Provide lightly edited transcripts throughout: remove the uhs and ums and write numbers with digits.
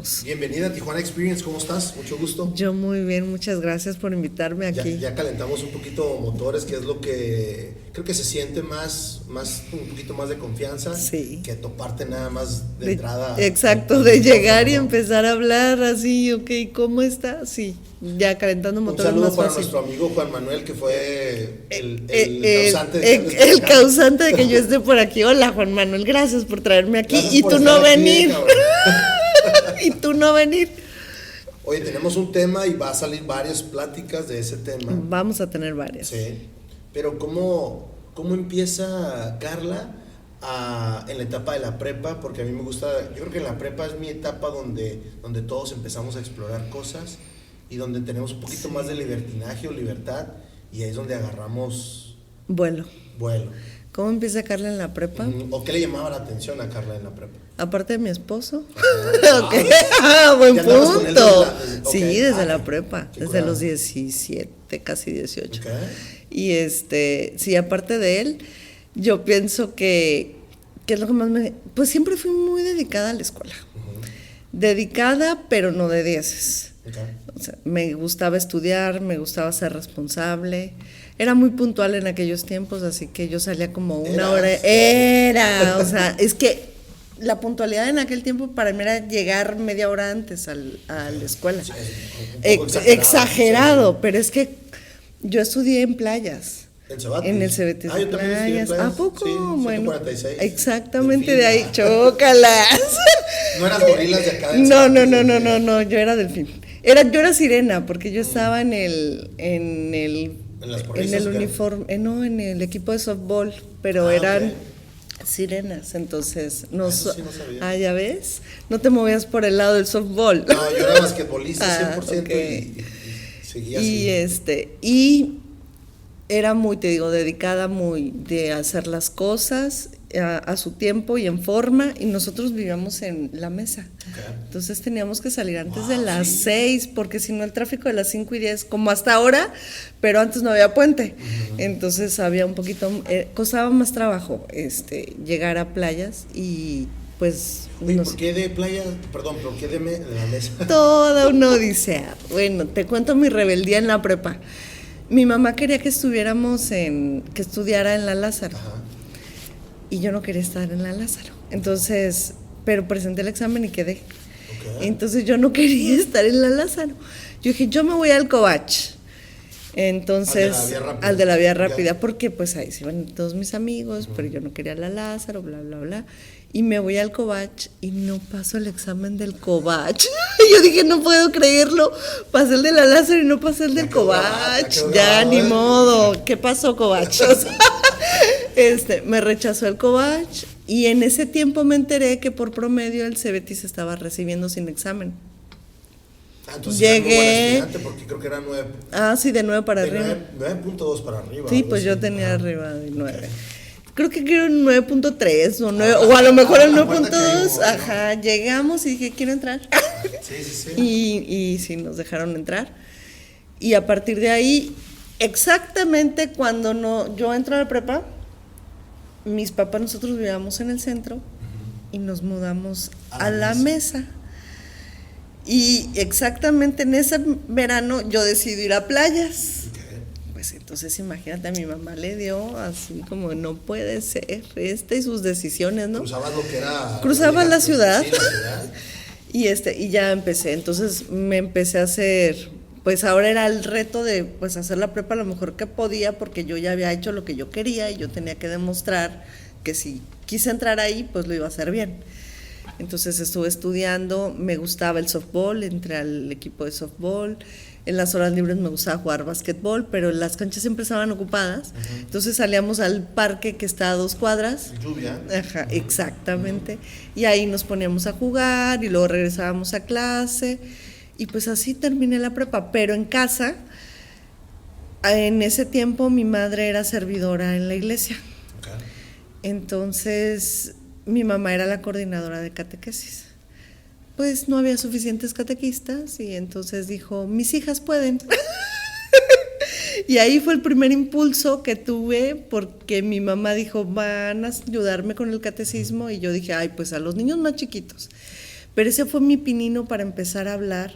escuchándonos. Bienvenida a Tijuana Experience, ¿cómo estás? Mucho gusto. Yo muy bien, muchas gracias por invitarme aquí. Ya calentamos un poquito motores, que es lo que creo que se siente un poquito más de confianza, sí, que toparte nada más de entrada. Exacto, de llegar y empezar a hablar así, ok, ¿cómo está? Sí, ya calentando motores. Un saludo más para fácil. nuestro amigo Juan Manuel, que fue el causante de que yo esté por aquí. Hola Juan Manuel, gracias por traerme aquí Gracias y por tú estar no aquí, venir. Y tú no venir. Oye, tenemos un tema y va a salir varias pláticas de ese tema. Vamos a tener varias. Sí, pero ¿cómo empieza Carla en la etapa de la prepa? Porque a mí me gusta, yo creo que en la prepa es mi etapa donde todos empezamos a explorar cosas y donde tenemos un poquito más de libertinaje o libertad, y ahí es donde agarramos vuelo. ¿Cómo empieza Carla en la prepa? ¿O qué le llamaba la atención a Carla en la prepa? Aparte de mi esposo. Okay. Buen punto. Sí, desde la prepa, desde los 17, casi 18. Okay. Y sí, aparte de él, yo pienso que es lo que más pues siempre fui muy dedicada a la escuela. Dedicada, pero no de dieces. Okay. O sea, me gustaba estudiar, me gustaba ser responsable. Era muy puntual en aquellos tiempos, así que yo salía como una hora. O sea, es que la puntualidad en aquel tiempo para mí era llegar media hora antes a la escuela. Sí, exagerado, pero es que yo estudié en Playas. En el Cebetis yo también estudié en Playas. ¿A poco? Sí, bueno, 146. exactamente de ahí, chócalas. ¿No eras gorilas de acá del No, yo era delfín. Yo era sirena, porque yo estaba en el uniforme, en el equipo de softball, pero eran sirenas, entonces sí no sabía. ya ves, no te movías por el lado del softball. No, yo era basquetbolista 100%. Okay. Y seguía así. Y era muy, te digo, dedicada muy de hacer las cosas a su tiempo y en forma, y nosotros vivíamos en la mesa. Okay. Entonces teníamos que salir antes de las 6, porque si no el tráfico de las 5:10, como hasta ahora, pero antes no había puente. Entonces había un poquito, costaba más trabajo llegar a Playas y pues... Oye, ¿por qué de playa? Perdón, ¿por qué de la mesa? Toda una odisea. Bueno, te cuento mi rebeldía en la prepa. Mi mamá quería que estudiara en la Lázaro. Ajá. Y yo no quería estar en la Lázaro. Entonces, pero presenté el examen y quedé. Okay. Entonces yo no quería estar en la Lázaro. Yo dije, yo me voy al Covach. Entonces, al de la vía rápida, porque pues ahí se iban todos mis amigos, pero yo no quería la Lázaro, bla, bla, bla. Y me voy al Covach y no paso el examen del Covach. Yo dije, no puedo creerlo. Pasé el de la Lázaro y no pasé el del Covach. Ya, ni modo. ¿Qué pasó, Covach? O sea, me rechazó el Covach, y en ese tiempo me enteré que por promedio el Cebetis estaba recibiendo sin examen. Entonces llegué. Era muy porque creo que era 9. Sí, de 9 para arriba. 9.2 para arriba. Sí, pues yo tenía arriba de 9. Okay. Creo que quiero un 9.3 o 9, o a lo mejor el 9.2. Ajá, llegamos y dije, quiero entrar. Sí. Y sí, nos dejaron entrar. Y a partir de ahí, exactamente cuando yo entro a la prepa, mis papás, nosotros vivíamos en el centro y nos mudamos a la mesa. Y exactamente en ese verano yo decidí ir a Playas. Okay. Pues entonces imagínate, a mi mamá le dio así como, no puede ser y sus decisiones, ¿no? Cruzabas lo que era... Cruzaba la ciudad. Sí, la ciudad. Y ya empecé, entonces me empecé a hacer, pues ahora era el reto de pues hacer la prepa lo mejor que podía, porque yo ya había hecho lo que yo quería y yo tenía que demostrar que si quise entrar ahí, pues lo iba a hacer bien. Entonces estuve estudiando, me gustaba el softball, entré al equipo de softball, en las horas libres me gustaba jugar básquetbol, pero las canchas siempre estaban ocupadas, entonces salíamos al parque que está a 2 cuadras. Lluvia. Ajá, exactamente, y ahí nos poníamos a jugar y luego regresábamos a clase, y pues así terminé la prepa, pero en casa, en ese tiempo mi madre era servidora en la iglesia. Okay. Entonces mi mamá era la coordinadora de catequesis. Pues no había suficientes catequistas y entonces dijo, mis hijas pueden. Y ahí fue el primer impulso que tuve, porque mi mamá dijo, van a ayudarme con el catecismo, y yo dije, ay, pues a los niños más chiquitos. Pero ese fue mi pinino para empezar a hablar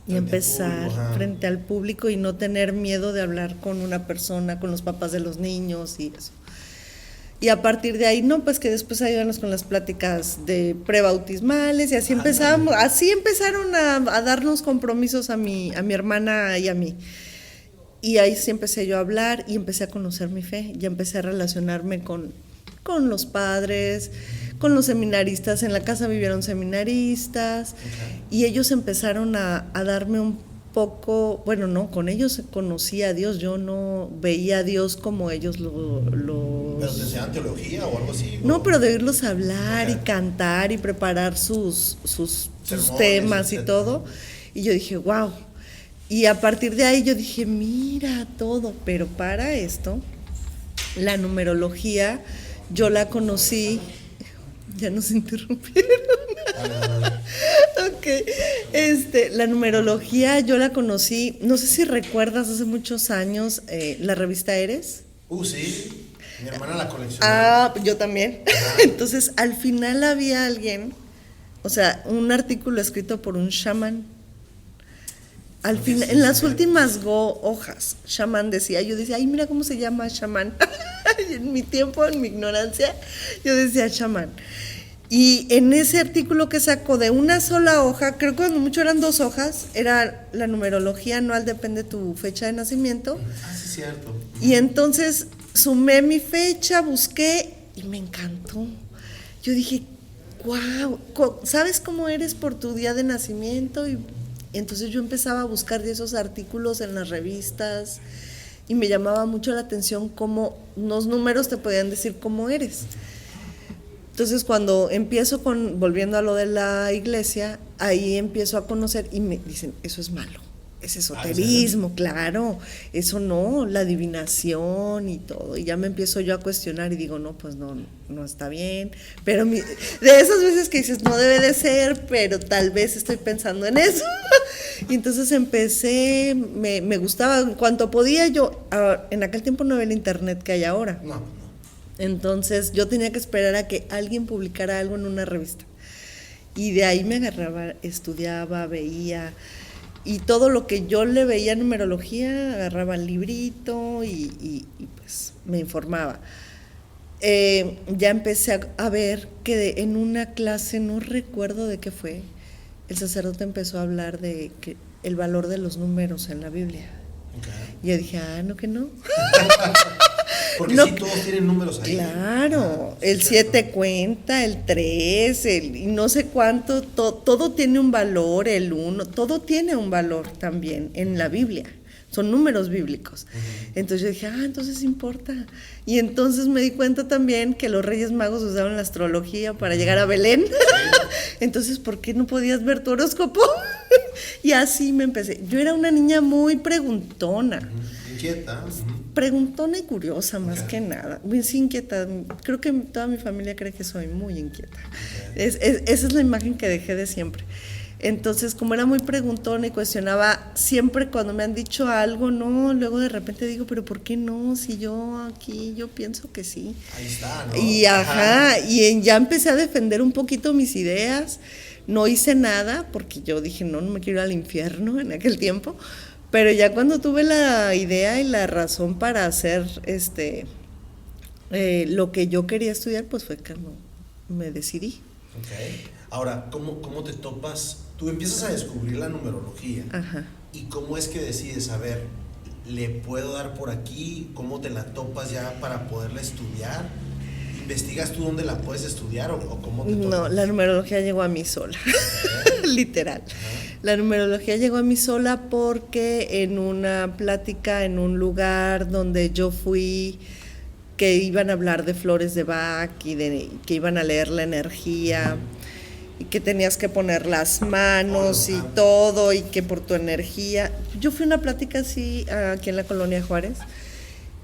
y empezar frente al público y no tener miedo de hablar con una persona, con los papás de los niños y eso. Y a partir de ahí, no, pues que después ayúdanos con las pláticas de prebautismales y así empezamos, así empezaron a darnos compromisos a mi hermana y a mí. Y ahí sí empecé yo a hablar y empecé a conocer mi fe, ya empecé a relacionarme con los padres, con los seminaristas. En la casa vivieron seminaristas y ellos empezaron a darme un poco, bueno, no, con ellos conocí a Dios, yo no veía a Dios como ellos ¿Pero te enseñaban teología o algo así? No, pero de oírlos hablar y cantar y preparar sus temas y todo. Y yo dije, wow. Y a partir de ahí yo dije, mira todo, pero para esto, la numerología, yo la conocí, ya nos interrumpieron. Ok, la numerología yo la conocí, no sé si recuerdas hace muchos años, la revista Eres. Sí, mi hermana la coleccionaba. Yo también. Entonces, al final había alguien, o sea, un artículo escrito por un chamán. Al final, en las últimas hojas, chamán decía, yo decía, ay, mira cómo se llama chamán. En mi tiempo, en mi ignorancia, yo decía chamán. Y en ese artículo que sacó de una sola hoja, creo que cuando mucho eran 2 hojas, era la numerología anual, depende de tu fecha de nacimiento. Sí, cierto. Y entonces sumé mi fecha, busqué y me encantó. Yo dije, wow, ¿sabes cómo eres por tu día de nacimiento? Y entonces yo empezaba a buscar de esos artículos en las revistas y me llamaba mucho la atención cómo los números te podían decir cómo eres. Entonces cuando empiezo volviendo a lo de la iglesia, ahí empiezo a conocer y me dicen, eso es malo, es esoterismo, claro, eso no, la adivinación y todo. Y ya me empiezo yo a cuestionar y digo, no, pues no está bien. Pero de esas veces que dices, no debe de ser, pero tal vez estoy pensando en eso. Y entonces empecé, me gustaba, en cuanto podía yo, en aquel tiempo no había el internet que hay ahora. No. Entonces yo tenía que esperar a que alguien publicara algo en una revista. Y de ahí me agarraba, estudiaba, veía, y todo lo que yo le veía en numerología, agarraba el librito y pues me informaba. Ya empecé a ver que en una clase, no recuerdo de qué fue, el sacerdote empezó a hablar de que el valor de los números en la Biblia. Y yo dije, no, que no. Porque sí, todos tienen números ahí. Claro, el 7 cuenta, el 3, y no sé cuánto, todo tiene un valor, el 1, todo tiene un valor también en la Biblia. Son números bíblicos. Entonces yo dije, entonces importa. Y entonces me di cuenta también que los Reyes Magos usaban la astrología para llegar a Belén. Entonces, ¿por qué no podías ver tu horóscopo? Y así me empecé. Yo era una niña muy preguntona. Inquieta. Preguntona y curiosa más que nada. Muy inquieta. Creo que toda mi familia cree que soy muy inquieta. Esa es la imagen que dejé de siempre. Entonces, como era muy preguntona y cuestionaba siempre cuando me han dicho algo, no, luego de repente digo, pero ¿por qué no? Si yo pienso que sí. Ahí está, ¿no? Y ya empecé a defender un poquito mis ideas. No hice nada porque yo dije, no me quiero ir al infierno en aquel tiempo. Pero ya cuando tuve la idea y la razón para hacer lo que yo quería estudiar, pues fue cuando me decidí. Ahora, ¿cómo te topas? Tú empiezas a descubrir la numerología. ¿Y cómo es que decides, a ver, le puedo dar por aquí? ¿Cómo te la topas ya para poderla estudiar? ¿Investigas tú dónde la puedes estudiar o cómo te topas? No, la numerología llegó a mí sola, literal. La numerología llegó a mí sola porque en una plática en un lugar donde yo fui, que iban a hablar de flores de Bach y que iban a leer la energía y que tenías que poner las manos y todo y que por tu energía. Yo fui a una plática así aquí en la Colonia Juárez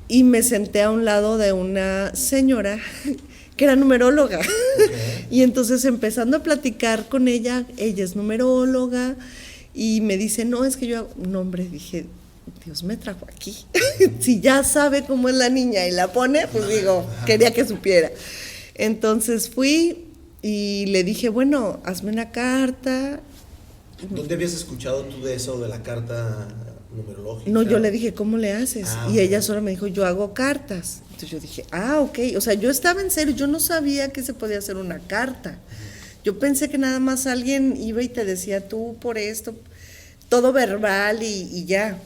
y me senté a un lado de una señora que era numeróloga. Y entonces empezando a platicar con ella es numeróloga y me dice, no, es que yo, no hombre, dije, Dios me trajo aquí. Si ya sabe cómo es la niña y la pone, pues digo, quería que supiera. Entonces fui Y le dije, bueno, hazme una carta. ¿Dónde habías escuchado tú de eso, de la carta numerológica? No, yo le dije, ¿cómo le haces? Y ok. ella solo me dijo, yo hago cartas. Entonces yo dije, ok. O sea, yo estaba en serio, yo no sabía que se podía hacer una carta. Yo pensé que nada más alguien iba y te decía, tú por esto, todo verbal y ya.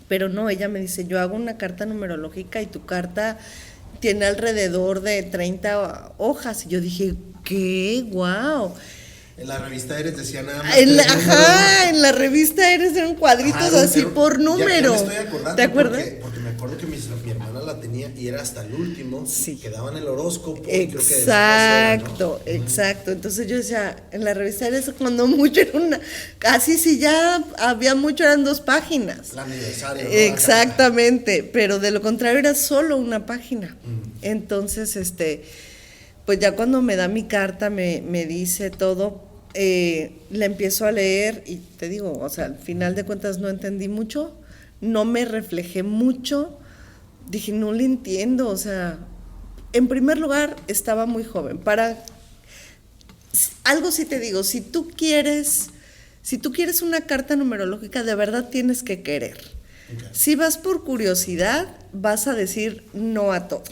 Pero no, ella me dice, yo hago una carta numerológica y tu carta tiene alrededor de 30 hojas. Y yo dije, ¿qué? ¡Guau! En la revista Eres decía nada más. En la revista Eres eran cuadritos así por número. Ya me estoy acordando. ¿Te acuerdas? Porque me acuerdo que mi hermana la tenía y era hasta el último. Sí. Que daban el horóscopo. Exacto, Creo que exacto. Entonces yo decía, en la revista Eres cuando mucho era una, casi si ya había mucho eran 2 páginas. La aniversario. ¿No? Exactamente, pero de lo contrario era solo una página. Entonces, pues ya cuando me da mi carta, me dice todo, la empiezo a leer y te digo, o sea, al final de cuentas no entendí mucho, no me reflejé mucho, dije, no le entiendo, o sea, en primer lugar, estaba muy joven. Algo sí te digo, si tú quieres una carta numerológica, de verdad tienes que querer. Okay. Si vas por curiosidad, vas a decir no a todo.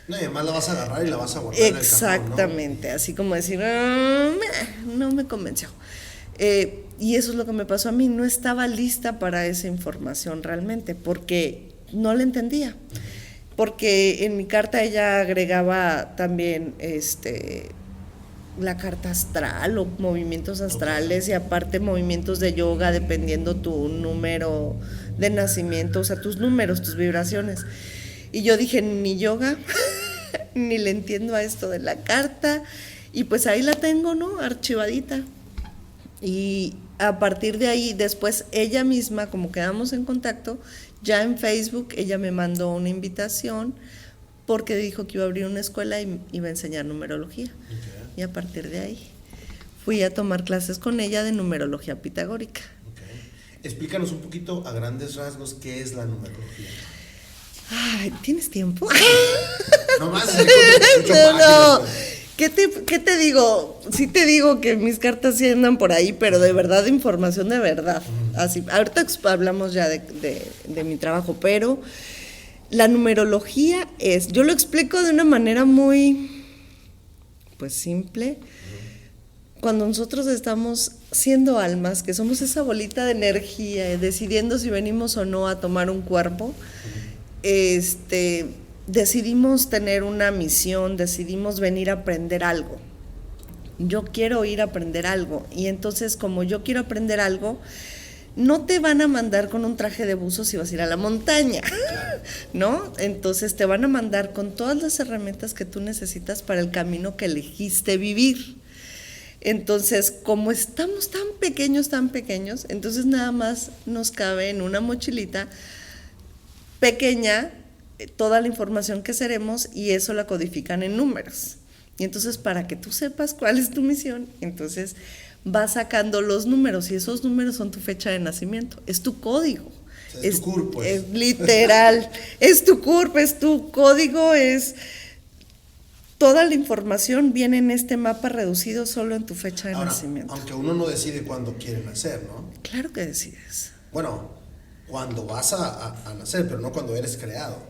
No, y además la vas a agarrar y la vas a guardar. Exactamente, en el cajón, ¿no? así como decir, no me convenció. Y eso es lo que me pasó a mí, no estaba lista para esa información realmente, porque no la entendía. Porque en mi carta ella agregaba también la carta astral o movimientos astrales, y aparte movimientos de yoga dependiendo tu número de nacimiento, o sea, tus números, tus vibraciones. Y yo dije, ni yoga, ni le entiendo a esto de la carta, y pues ahí la tengo, ¿no? Archivadita. Y a partir de ahí, después ella misma, como quedamos en contacto, ya en Facebook, ella me mandó una invitación porque dijo que iba a abrir una escuela y iba a enseñar numerología. Okay. Y a partir de ahí fui a tomar clases con ella de numerología pitagórica. Okay. Explícanos un poquito a grandes rasgos qué es la numerología. Ay, ¿tienes tiempo? No más. No. ¿Qué te digo? Sí te digo que mis cartas sí andan por ahí, pero de verdad, información de verdad. Así, ahorita hablamos ya de mi trabajo, pero la numerología yo lo explico de una manera muy, pues simple. Cuando nosotros estamos siendo almas, que somos esa bolita de energía, decidiendo si venimos o no a tomar un cuerpo, decidimos tener una misión, decidimos venir a aprender algo. Yo quiero ir a aprender algo, y entonces como yo quiero aprender algo, no te van a mandar con un traje de buzo si vas a ir a la montaña, ¿no? Entonces te van a mandar con todas las herramientas que tú necesitas para el camino que elegiste vivir. Entonces, como estamos tan pequeños, entonces nada más nos cabe en una mochilita pequeña toda la información que seremos, y eso la codifican en números. Y entonces, para que tú sepas cuál es tu misión, entonces vas sacando los números, y esos números son tu fecha de nacimiento, es tu código. O sea, es tu CURP, pues. Es literal, es tu CURP, es tu código, es toda la información viene en este mapa reducido solo en tu fecha de nacimiento. Aunque uno no decide cuándo quiere nacer, ¿no? Claro que decides. Bueno, cuando vas a nacer, pero no cuando eres creado.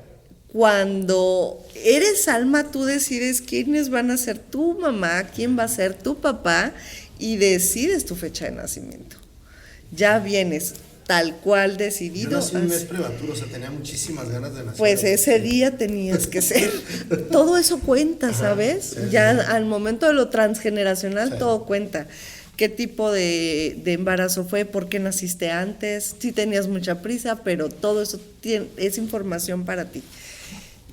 Cuando eres alma, tú decides quiénes van a ser tu mamá, quién va a ser tu papá, y decides tu fecha de nacimiento. Ya vienes tal cual decidido. Yo nací un mes prematuro, o sea, tenía muchísimas ganas de nacer. Pues ese día tenías que ser. Todo eso cuenta, ¿sabes? Ajá, sí, ya sí. Al momento de lo transgeneracional, sí, todo cuenta. ¿Qué tipo de embarazo fue? ¿Por qué naciste antes? Sí tenías mucha prisa, pero todo eso es información para ti.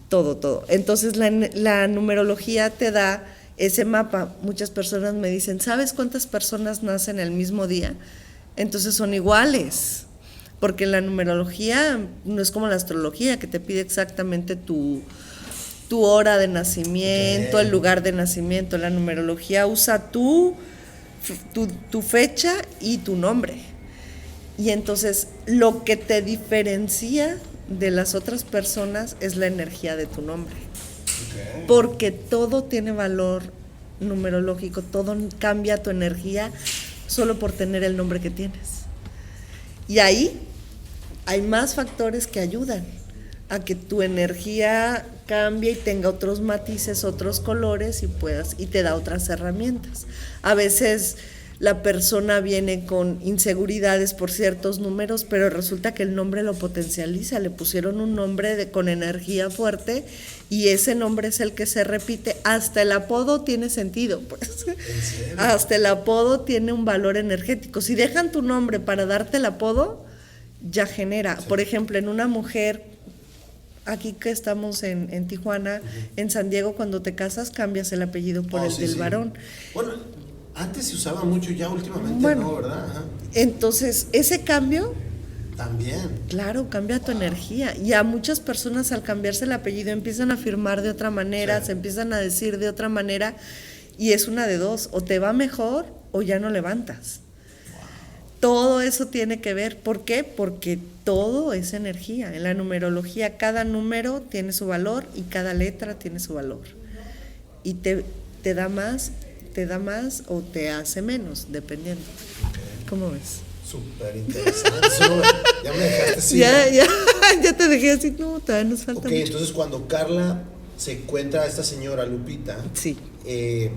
Todo. Entonces la numerología te da ese mapa. Muchas personas me dicen, ¿sabes cuántas personas nacen el mismo día? Entonces son iguales, porque la numerología no es como la astrología, que te pide exactamente tu hora de nacimiento, el lugar de nacimiento. La numerología usa tu fecha y tu nombre. Y entonces lo que te diferencia de las otras personas es la energía de tu nombre. Okay. Porque todo tiene valor numerológico, todo cambia tu energía solo por tener el nombre que tienes. Y ahí hay más factores que ayudan a que tu energía cambie y tenga otros matices, otros colores y te da otras herramientas. A veces la persona viene con inseguridades por ciertos números, pero resulta que el nombre lo potencializa, le pusieron un nombre con energía fuerte y ese nombre es el que se repite. Hasta el apodo tiene sentido, pues. Hasta el apodo tiene un valor energético. Si dejan tu nombre para darte el apodo, ya genera. Sí. Por ejemplo, en una mujer, aquí que estamos en Tijuana, en San Diego, cuando te casas cambias el apellido por el del varón. Bueno, antes se usaba mucho, ya últimamente no, ¿verdad? Ajá. Entonces, ese cambio también, claro, cambia tu energía. Y a muchas personas al cambiarse el apellido empiezan a firmar de otra manera, se empiezan a decir de otra manera, y es una de dos: o te va mejor o ya no levantas. Todo eso tiene que ver. ¿Por qué? Porque todo es energía. En la numerología cada número tiene su valor y cada letra tiene su valor. Y te da más o te hace menos, dependiendo. ¿Cómo ves? Súper interesante. Ya me dejaste así. Ya te dejé así. No, todavía nos falta mucho. Entonces cuando Carla se encuentra a esta señora Lupita, sí, te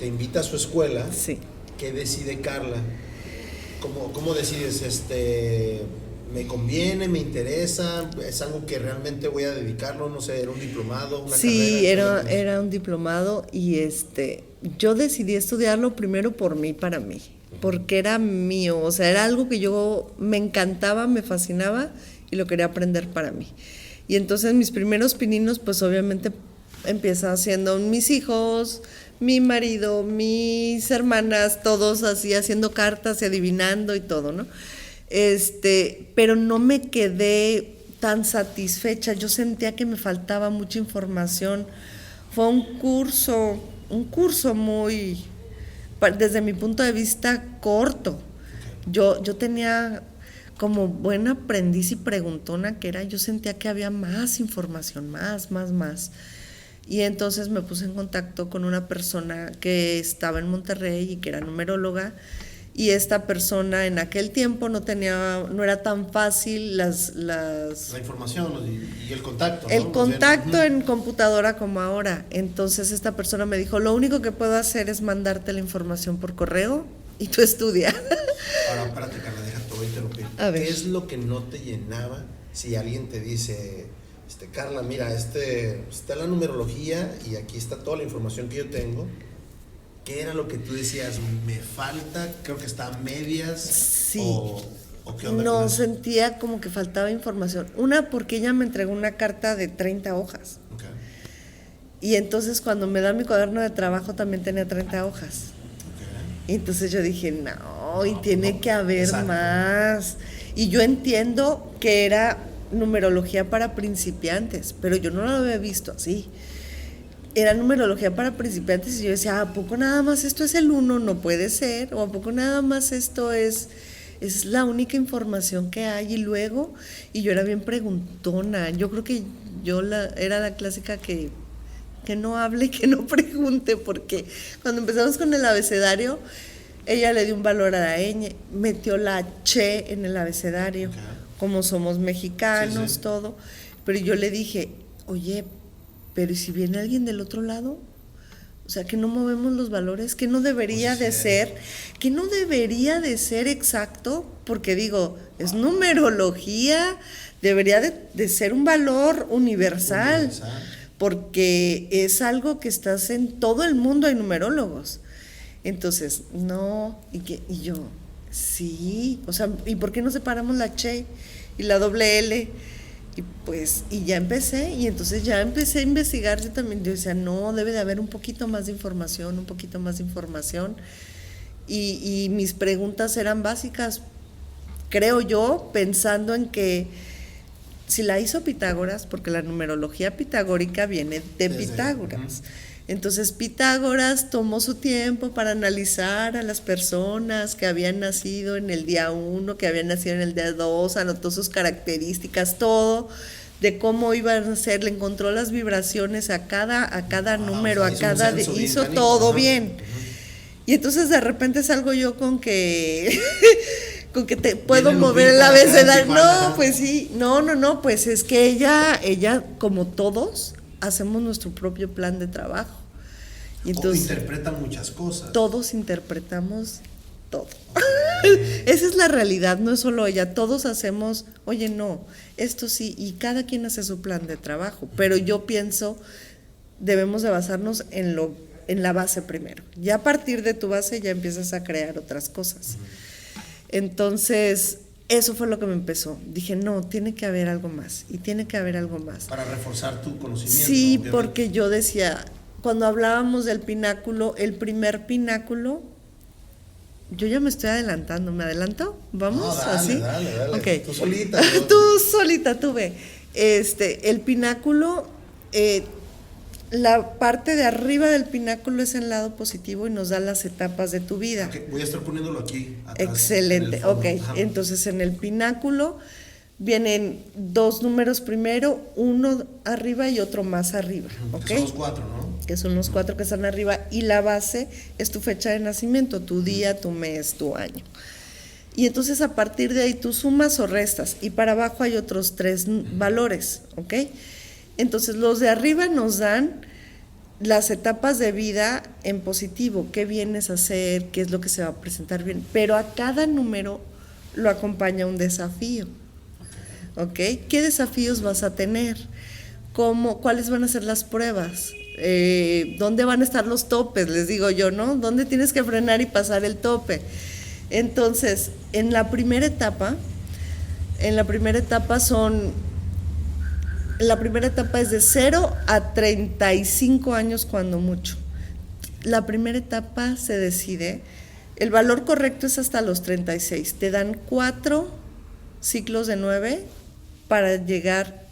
invita a su escuela. Sí. ¿Qué decide Carla? ¿Cómo decides, me conviene, me interesa, es algo que realmente voy a dedicarlo, no sé, era un diplomado, una carrera? Sí, era un diplomado y yo decidí estudiarlo primero por mí, para mí, porque era mío, o sea, era algo que yo me encantaba, me fascinaba y lo quería aprender para mí. Y entonces mis primeros pininos, pues obviamente empiezan siendo mis hijos, mi marido, mis hermanas, todos así haciendo cartas y adivinando y todo, ¿no? Pero no me quedé tan satisfecha, yo sentía que me faltaba mucha información. Fue un curso muy, desde mi punto de vista, corto. Yo tenía, como buena aprendiz y preguntona que era, yo sentía que había más información, más. Y entonces me puse en contacto con una persona que estaba en Monterrey y que era numeróloga, y esta persona en aquel tiempo no era tan fácil la información y el contacto, ¿no? El contacto en computadora como ahora. Entonces esta persona me dijo, lo único que puedo hacer es mandarte la información por correo y tú estudia. Ahora, espérate, Carla, déjate, voy a interrumpir. ¿Qué es lo que no te llenaba si alguien te dice, Carla, mira, está la numerología y aquí está toda la información que yo tengo? ¿Qué era lo que tú decías? ¿Me falta? Creo que está a medias. Sí. ¿O qué onda? No, sentía como que faltaba información. Una, porque ella me entregó una carta de 30 hojas. Okay. Y entonces cuando me da mi cuaderno de trabajo también tenía 30 hojas. Okay. Y entonces yo dije, no, y tiene que haber más. Y yo entiendo que era numerología para principiantes, pero yo no lo había visto así. Era numerología para principiantes y yo decía, ¿a poco nada más esto es el 1? No puede ser. O ¿a poco nada más esto es la única información que hay? Y luego, y yo era bien preguntona. Yo creo que era la clásica que no hable, que no pregunte, porque cuando empezamos con el abecedario, ella le dio un valor a la ñ, metió la che en el abecedario, okay, como somos mexicanos, sí. Todo. Pero yo le dije, oye, pero ¿y si viene alguien del otro lado? O sea, que no movemos los valores, que no debería de ser exacto, porque digo, es numerología, debería de ser un valor universal, porque es algo que estás en todo el mundo, hay numerólogos. Entonces, no, y yo, sí, o sea, ¿y por qué no separamos la che y la doble L? Y ya empecé, y entonces ya empecé a investigar. Yo decía, no, debe de haber un poquito más de información, y mis preguntas eran básicas, creo yo, pensando en que si la hizo Pitágoras, porque la numerología pitagórica viene de Pitágoras. Entonces Pitágoras tomó su tiempo para analizar a las personas que habían nacido en el día 1, que habían nacido en el día 2, anotó sus características, todo, de cómo iban a ser, le encontró las vibraciones a cada número, hizo todo bien. Y entonces de repente salgo yo con que con que te puedo mover el abecedario. No, pues sí, no, pues es que ella como todos hacemos nuestro propio plan de trabajo. Y entonces interpretan muchas cosas. Todos interpretamos todo. Esa es la realidad, no es solo ella, todos hacemos, oye, no, esto sí, y cada quien hace su plan de trabajo, pero yo pienso, debemos de basarnos en la base primero. Ya a partir de tu base ya empiezas a crear otras cosas. Entonces, eso fue lo que me empezó. Dije, no, tiene que haber algo más, y tiene que haber algo más. Para reforzar tu conocimiento. Sí, obviamente. Porque yo decía, cuando hablábamos del pináculo, el primer pináculo, yo ya me estoy adelantando, ¿me adelanto? ¿Vamos? No, dale, así. Dale. Okay. Tú solita. Tú ve. El pináculo, la parte de arriba del pináculo es el lado positivo y nos da las etapas de tu vida. Okay, voy a estar poniéndolo aquí atrás. Excelente, ok. Entonces en el pináculo vienen 2 números primero, uno arriba y otro más arriba. Que son los 4, ¿no? Que son los 4 que están arriba, y la base es tu fecha de nacimiento, tu día, tu mes, tu año. Y entonces a partir de ahí tú sumas o restas, y para abajo hay otros 3 valores, ¿ok? Entonces los de arriba nos dan las etapas de vida en positivo, qué vienes a hacer, qué es lo que se va a presentar bien, pero a cada número lo acompaña un desafío, ¿ok? ¿Qué desafíos vas a tener? ¿Cuáles van a ser las pruebas? ¿Dónde van a estar los topes? Les digo yo, ¿no? ¿Dónde tienes que frenar y pasar el tope? Entonces, en la primera etapa es de 0 a 35 años cuando mucho. La primera etapa se decide, el valor correcto es hasta los 36. Te dan 4 ciclos de 9 para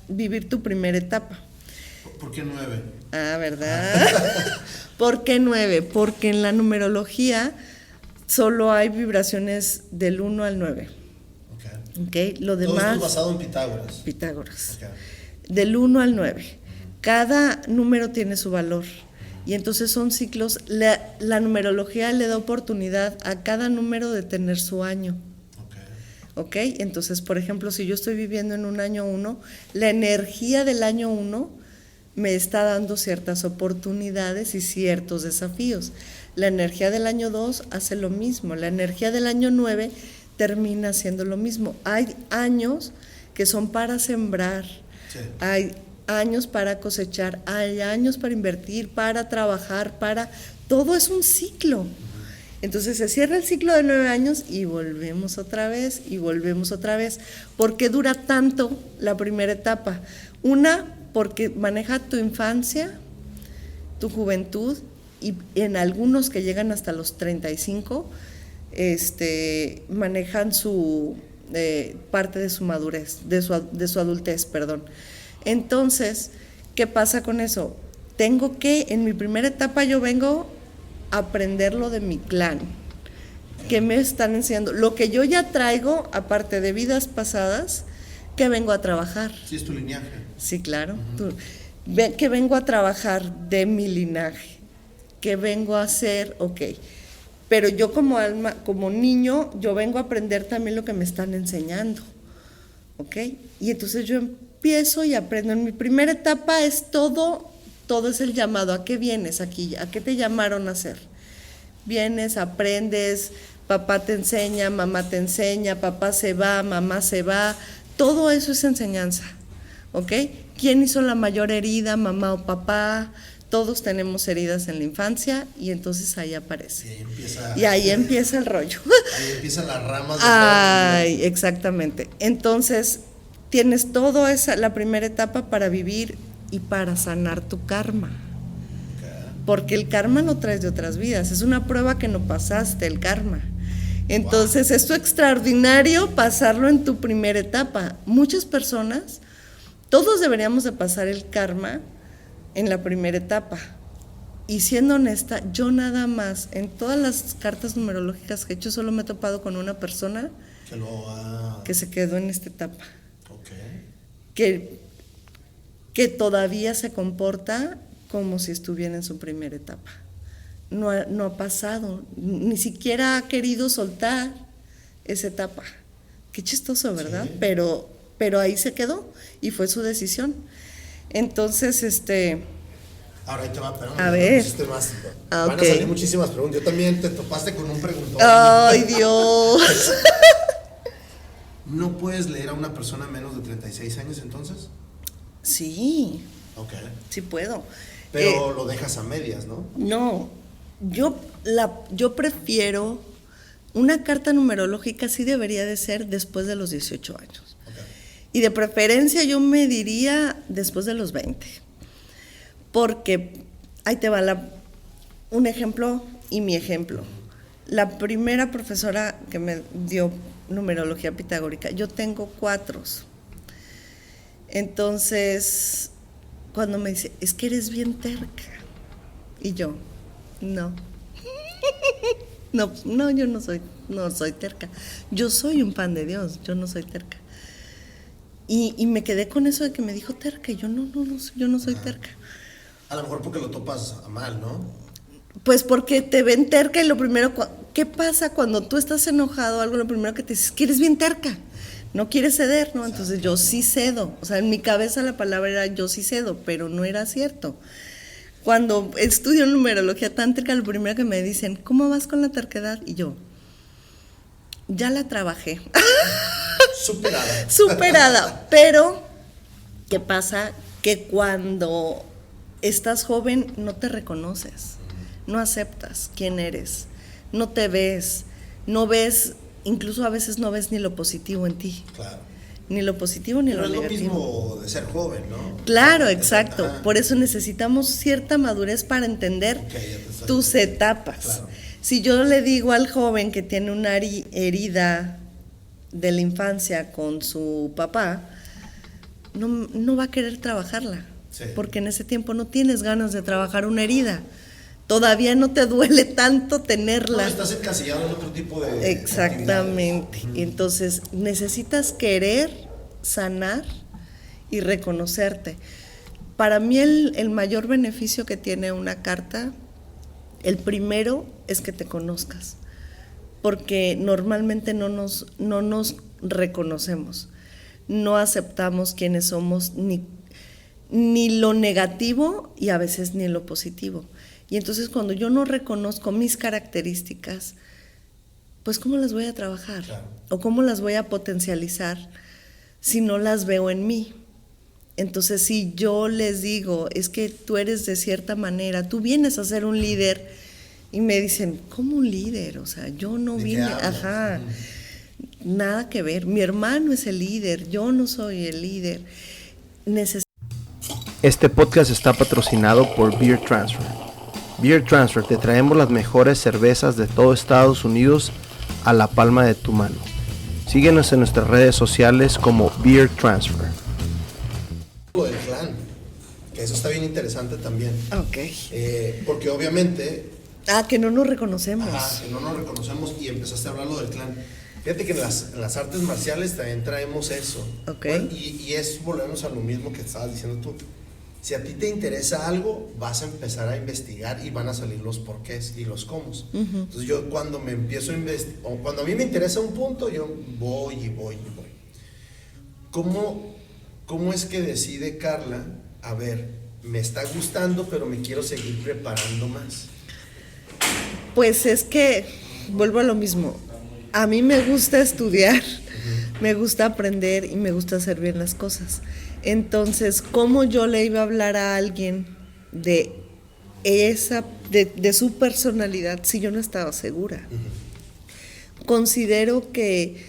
vivir tu primera etapa. ¿Por qué 9? Ah, ¿verdad? ¿Por qué 9? Porque en la numerología solo hay vibraciones del 1 al 9. Okay. Lo demás. Todo esto es basado en Pitágoras. Pitágoras. Okay. Del 1 al 9. Cada número tiene su valor. Y entonces son ciclos. La numerología le da oportunidad a cada número de tener su año. ¿Ok? Entonces, por ejemplo, si yo estoy viviendo en un año 1, la energía del año 1 me está dando ciertas oportunidades y ciertos desafíos. La energía del año 2 hace lo mismo. La energía del año 9 termina haciendo lo mismo. Hay años que son para sembrar, sí. Hay años para cosechar, hay años para invertir, para trabajar, todo es un ciclo. Entonces se cierra el ciclo de 9 años y volvemos otra vez. ¿Por qué dura tanto la primera etapa? Porque maneja tu infancia, tu juventud, y en algunos que llegan hasta los 35, manejan su parte de su madurez, de su adultez, perdón. Entonces, ¿qué pasa con eso? En mi primera etapa yo vengo a aprender lo de mi clan, que me están enseñando, lo que yo ya traigo, aparte de vidas pasadas, que vengo a trabajar. Sí, es tu linaje. Sí, claro. Que vengo a trabajar de mi linaje, que vengo a hacer, pero yo como alma, como niño, yo vengo a aprender también lo que me están enseñando, y entonces yo empiezo y aprendo. En mi primera etapa es todo es el llamado. ¿A qué vienes aquí? ¿A qué te llamaron a hacer? Vienes, aprendes, papá te enseña, mamá te enseña, papá se va, mamá se va, todo eso es enseñanza, ¿Quién hizo la mayor herida, mamá o papá? Todos tenemos heridas en la infancia, y entonces ahí aparece. Y ahí empieza el rollo. Ahí empiezan las ramas. Exactamente. Entonces, tienes la primera etapa para vivir y para sanar tu karma. Porque el karma lo traes de otras vidas. Es una prueba que no pasaste, el karma. Entonces, es extraordinario pasarlo en tu primera etapa. Muchas personas, todos deberíamos de pasar el karma en la primera etapa. Y siendo honesta, yo nada más, en todas las cartas numerológicas que he hecho, solo me he topado con una persona que se quedó en esta etapa. Que que todavía se comporta como si estuviera en su primera etapa. No ha pasado, ni siquiera ha querido soltar esa etapa. Qué chistoso, ¿verdad? Sí. Pero ahí se quedó y fue su decisión. Entonces, ahora ahí te va, pero a ver. Más. Van a salir muchísimas preguntas. Yo también te topaste con un preguntón. ¡Ay, Dios! ¿No puedes leer a una persona menos de 36 años entonces? Sí. Ok. Sí puedo. Pero lo dejas a medias, ¿no? No. Yo prefiero, una carta numerológica sí debería de ser después de los 18 años. Okay. Y de preferencia yo me diría después de los 20. Porque ahí te va un ejemplo y mi ejemplo. La primera profesora que me dio numerología pitagórica, yo tengo 4. Entonces, cuando me dice, es que eres bien terca. Y yo, no, yo no soy terca. Yo soy un pan de Dios, yo no soy terca. Y me quedé con eso de que me dijo terca, y yo yo no soy terca. A lo mejor porque lo topas a mal, ¿no? Pues porque te ven terca y lo primero, ¿qué pasa cuando tú estás enojado o algo? Lo primero que te dices es que eres bien terca, no quieres ceder, ¿no? Entonces yo sí cedo, o sea, en mi cabeza la palabra era yo sí cedo, pero no era cierto. Cuando estudio numerología tántrica, lo primero que me dicen, ¿cómo vas con la terquedad? Y yo, ya la trabajé. Superada. Pero, ¿qué pasa? Que cuando estás joven no te reconoces, no aceptas quién eres, no te ves, no ves, incluso a veces no ves ni lo positivo en ti. Claro. Ni lo positivo ni pero lo negativo. Pero es lo mismo de ser joven, ¿no? Claro, exacto. Por eso necesitamos cierta madurez para entender tus etapas. Claro. Si yo le digo al joven que tiene una herida de la infancia con su papá, no va a querer trabajarla. Sí. Porque en ese tiempo no tienes ganas de trabajar una herida. Todavía no te duele tanto tenerla. No, estás encasillado en otro tipo de exactamente. Entonces, necesitas querer sanar y reconocerte. Para mí el mayor beneficio que tiene una carta, el primero es que te conozcas. Porque normalmente no nos reconocemos. No aceptamos quiénes somos, ni lo negativo y a veces ni lo positivo. Y entonces cuando yo no reconozco mis características, pues ¿cómo las voy a trabajar? Claro. ¿O cómo las voy a potencializar si no las veo en mí? Entonces si yo les digo, es que tú eres de cierta manera, tú vienes a ser un líder, y me dicen, ¿cómo un líder? O sea, yo no vine, nada que ver, mi hermano es el líder, yo no soy el líder. Este podcast está patrocinado por Beer Transfer. Beer Transfer, te traemos las mejores cervezas de todo Estados Unidos a la palma de tu mano. Síguenos en nuestras redes sociales como Beer Transfer. Lo del clan, que eso está bien interesante también. Ok. Porque obviamente... que no nos reconocemos. Que no nos reconocemos y empezaste a hablar lo del clan. Fíjate que en las artes marciales también traemos eso. Ok. Bueno, y volvemos a lo mismo que estabas diciendo tú. Si a ti te interesa algo, vas a empezar a investigar y van a salir los porqués y los cómo. Entonces yo cuando me empiezo a investigar, o cuando a mí me interesa un punto, yo voy. ¿Cómo es que decide Carla, a ver, me está gustando, pero me quiero seguir preparando más? Pues es que, vuelvo a lo mismo, a mí me gusta estudiar, me gusta aprender y me gusta hacer bien las cosas. Entonces, ¿cómo yo le iba a hablar a alguien de su personalidad si yo no estaba segura? Considero que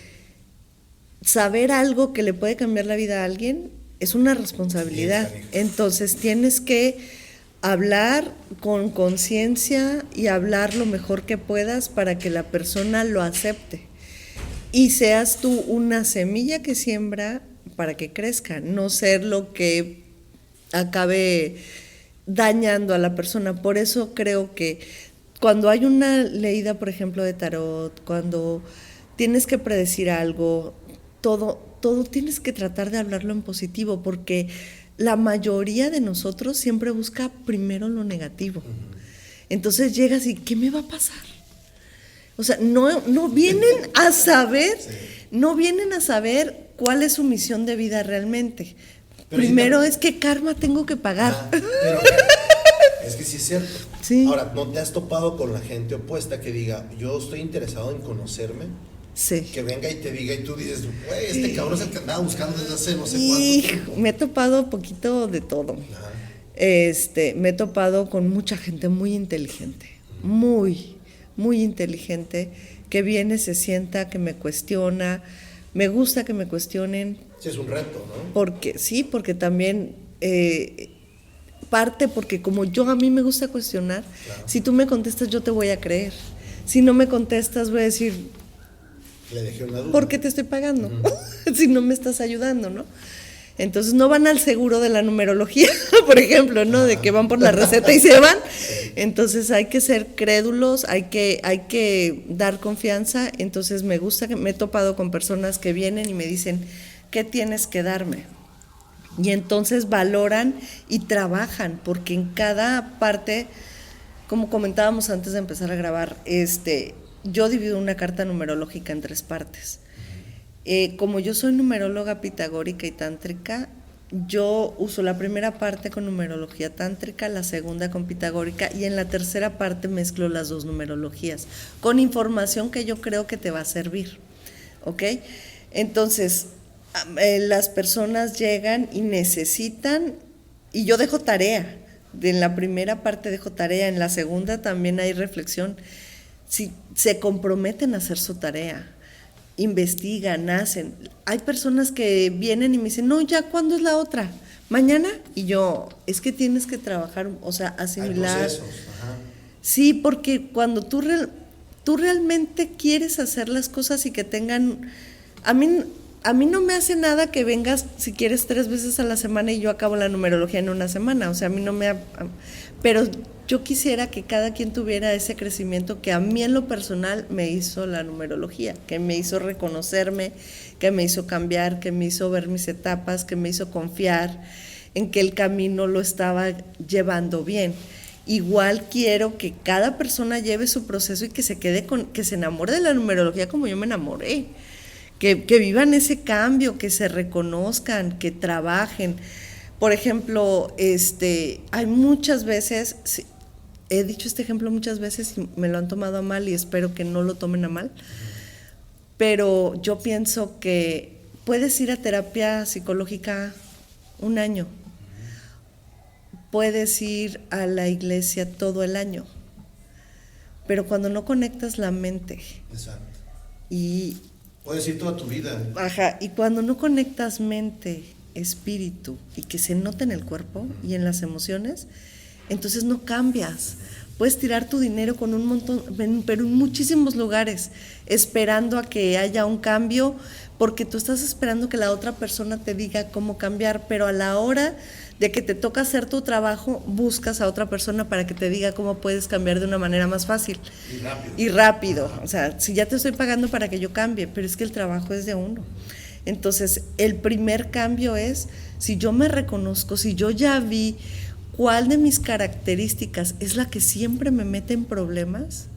saber algo que le puede cambiar la vida a alguien es una responsabilidad. Entonces, tienes que hablar con conciencia y hablar lo mejor que puedas para que la persona lo acepte. Y seas tú una semilla que siembra para que crezca, no ser lo que acabe dañando a la persona. Por eso creo que cuando hay una leída, por ejemplo, de tarot, cuando tienes que predecir algo, todo tienes que tratar de hablarlo en positivo, porque la mayoría de nosotros siempre busca primero lo negativo. Entonces llegas y ¿qué me va a pasar? O sea, no vienen a saber, no vienen a saber cuál es su misión de vida realmente. Pero primero es qué karma tengo que pagar. Pero es que sí es cierto. Sí. Ahora, ¿no te has topado con la gente opuesta que diga, yo estoy interesado en conocerme? Sí. Que venga y te diga y tú dices, güey, este cabrón es el que andaba buscando desde hace no sé cuánto. Me he topado poquito de todo. Ajá. Me he topado con mucha gente muy inteligente, muy inteligente, que viene, se sienta, que me cuestiona. Me gusta que me cuestionen. Sí, es un reto, ¿no? Porque también parte, porque como a mí me gusta cuestionar, claro. Si tú me contestas yo te voy a creer. Si no me contestas voy a decir, le dejé una duda. ¿Por qué te estoy pagando? Si no me estás ayudando, ¿no? Entonces no van al seguro de la numerología, por ejemplo, ¿no? De que van por la receta y se van. Entonces hay que ser crédulos, hay que dar confianza. Entonces me gusta que me he topado con personas que vienen y me dicen, ¿qué tienes que darme? Y entonces valoran y trabajan, porque en cada parte, como comentábamos antes de empezar a grabar, yo divido una carta numerológica en 3 partes. Como yo soy numeróloga pitagórica y tántrica, yo uso la primera parte con numerología tántrica, la segunda con pitagórica, y en la tercera parte mezclo las 2 numerologías, con información que yo creo que te va a servir, ¿ok? Entonces, las personas llegan y necesitan, y yo dejo tarea, en la primera parte dejo tarea, en la segunda también hay reflexión, si se comprometen a hacer su tarea, investigan, hacen. Hay personas que vienen y me dicen, no, ya, ¿cuándo es la otra? ¿Mañana? Y yo, es que tienes que trabajar, o sea, asimilar. Hay procesos, ajá. Sí, porque cuando tú realmente quieres hacer las cosas y que tengan, a mí no me hace nada que vengas, si quieres, 3 veces a la semana y yo acabo la numerología en una semana, o sea, a mí no me... Pero yo quisiera que cada quien tuviera ese crecimiento que a mí en lo personal me hizo la numerología, que me hizo reconocerme, que me hizo cambiar, que me hizo ver mis etapas, que me hizo confiar en que el camino lo estaba llevando bien. Igual quiero que cada persona lleve su proceso y que se quede que se enamore de la numerología como yo me enamoré, que vivan ese cambio, que se reconozcan, que trabajen. Por ejemplo, hay muchas veces, he dicho este ejemplo muchas veces y me lo han tomado a mal y espero que no lo tomen a mal, pero yo pienso que puedes ir a terapia psicológica 1 año, puedes ir a la iglesia todo el año, pero cuando no conectas la mente. Exacto. Y puedes ir toda tu vida. Ajá, y cuando no conectas mente, espíritu, y que se nota en el cuerpo y en las emociones, entonces no cambias. Puedes tirar tu dinero con un montón, pero en muchísimos lugares, esperando a que haya un cambio, porque tú estás esperando que la otra persona te diga cómo cambiar, pero a la hora de que te toca hacer tu trabajo, buscas a otra persona para que te diga cómo puedes cambiar de una manera más fácil. Y rápido. O sea, si ya te estoy pagando para que yo cambie, pero es que el trabajo es de uno. Entonces, el primer cambio es, si yo me reconozco, si yo ya vi cuál de mis características es la que siempre me mete en problemas,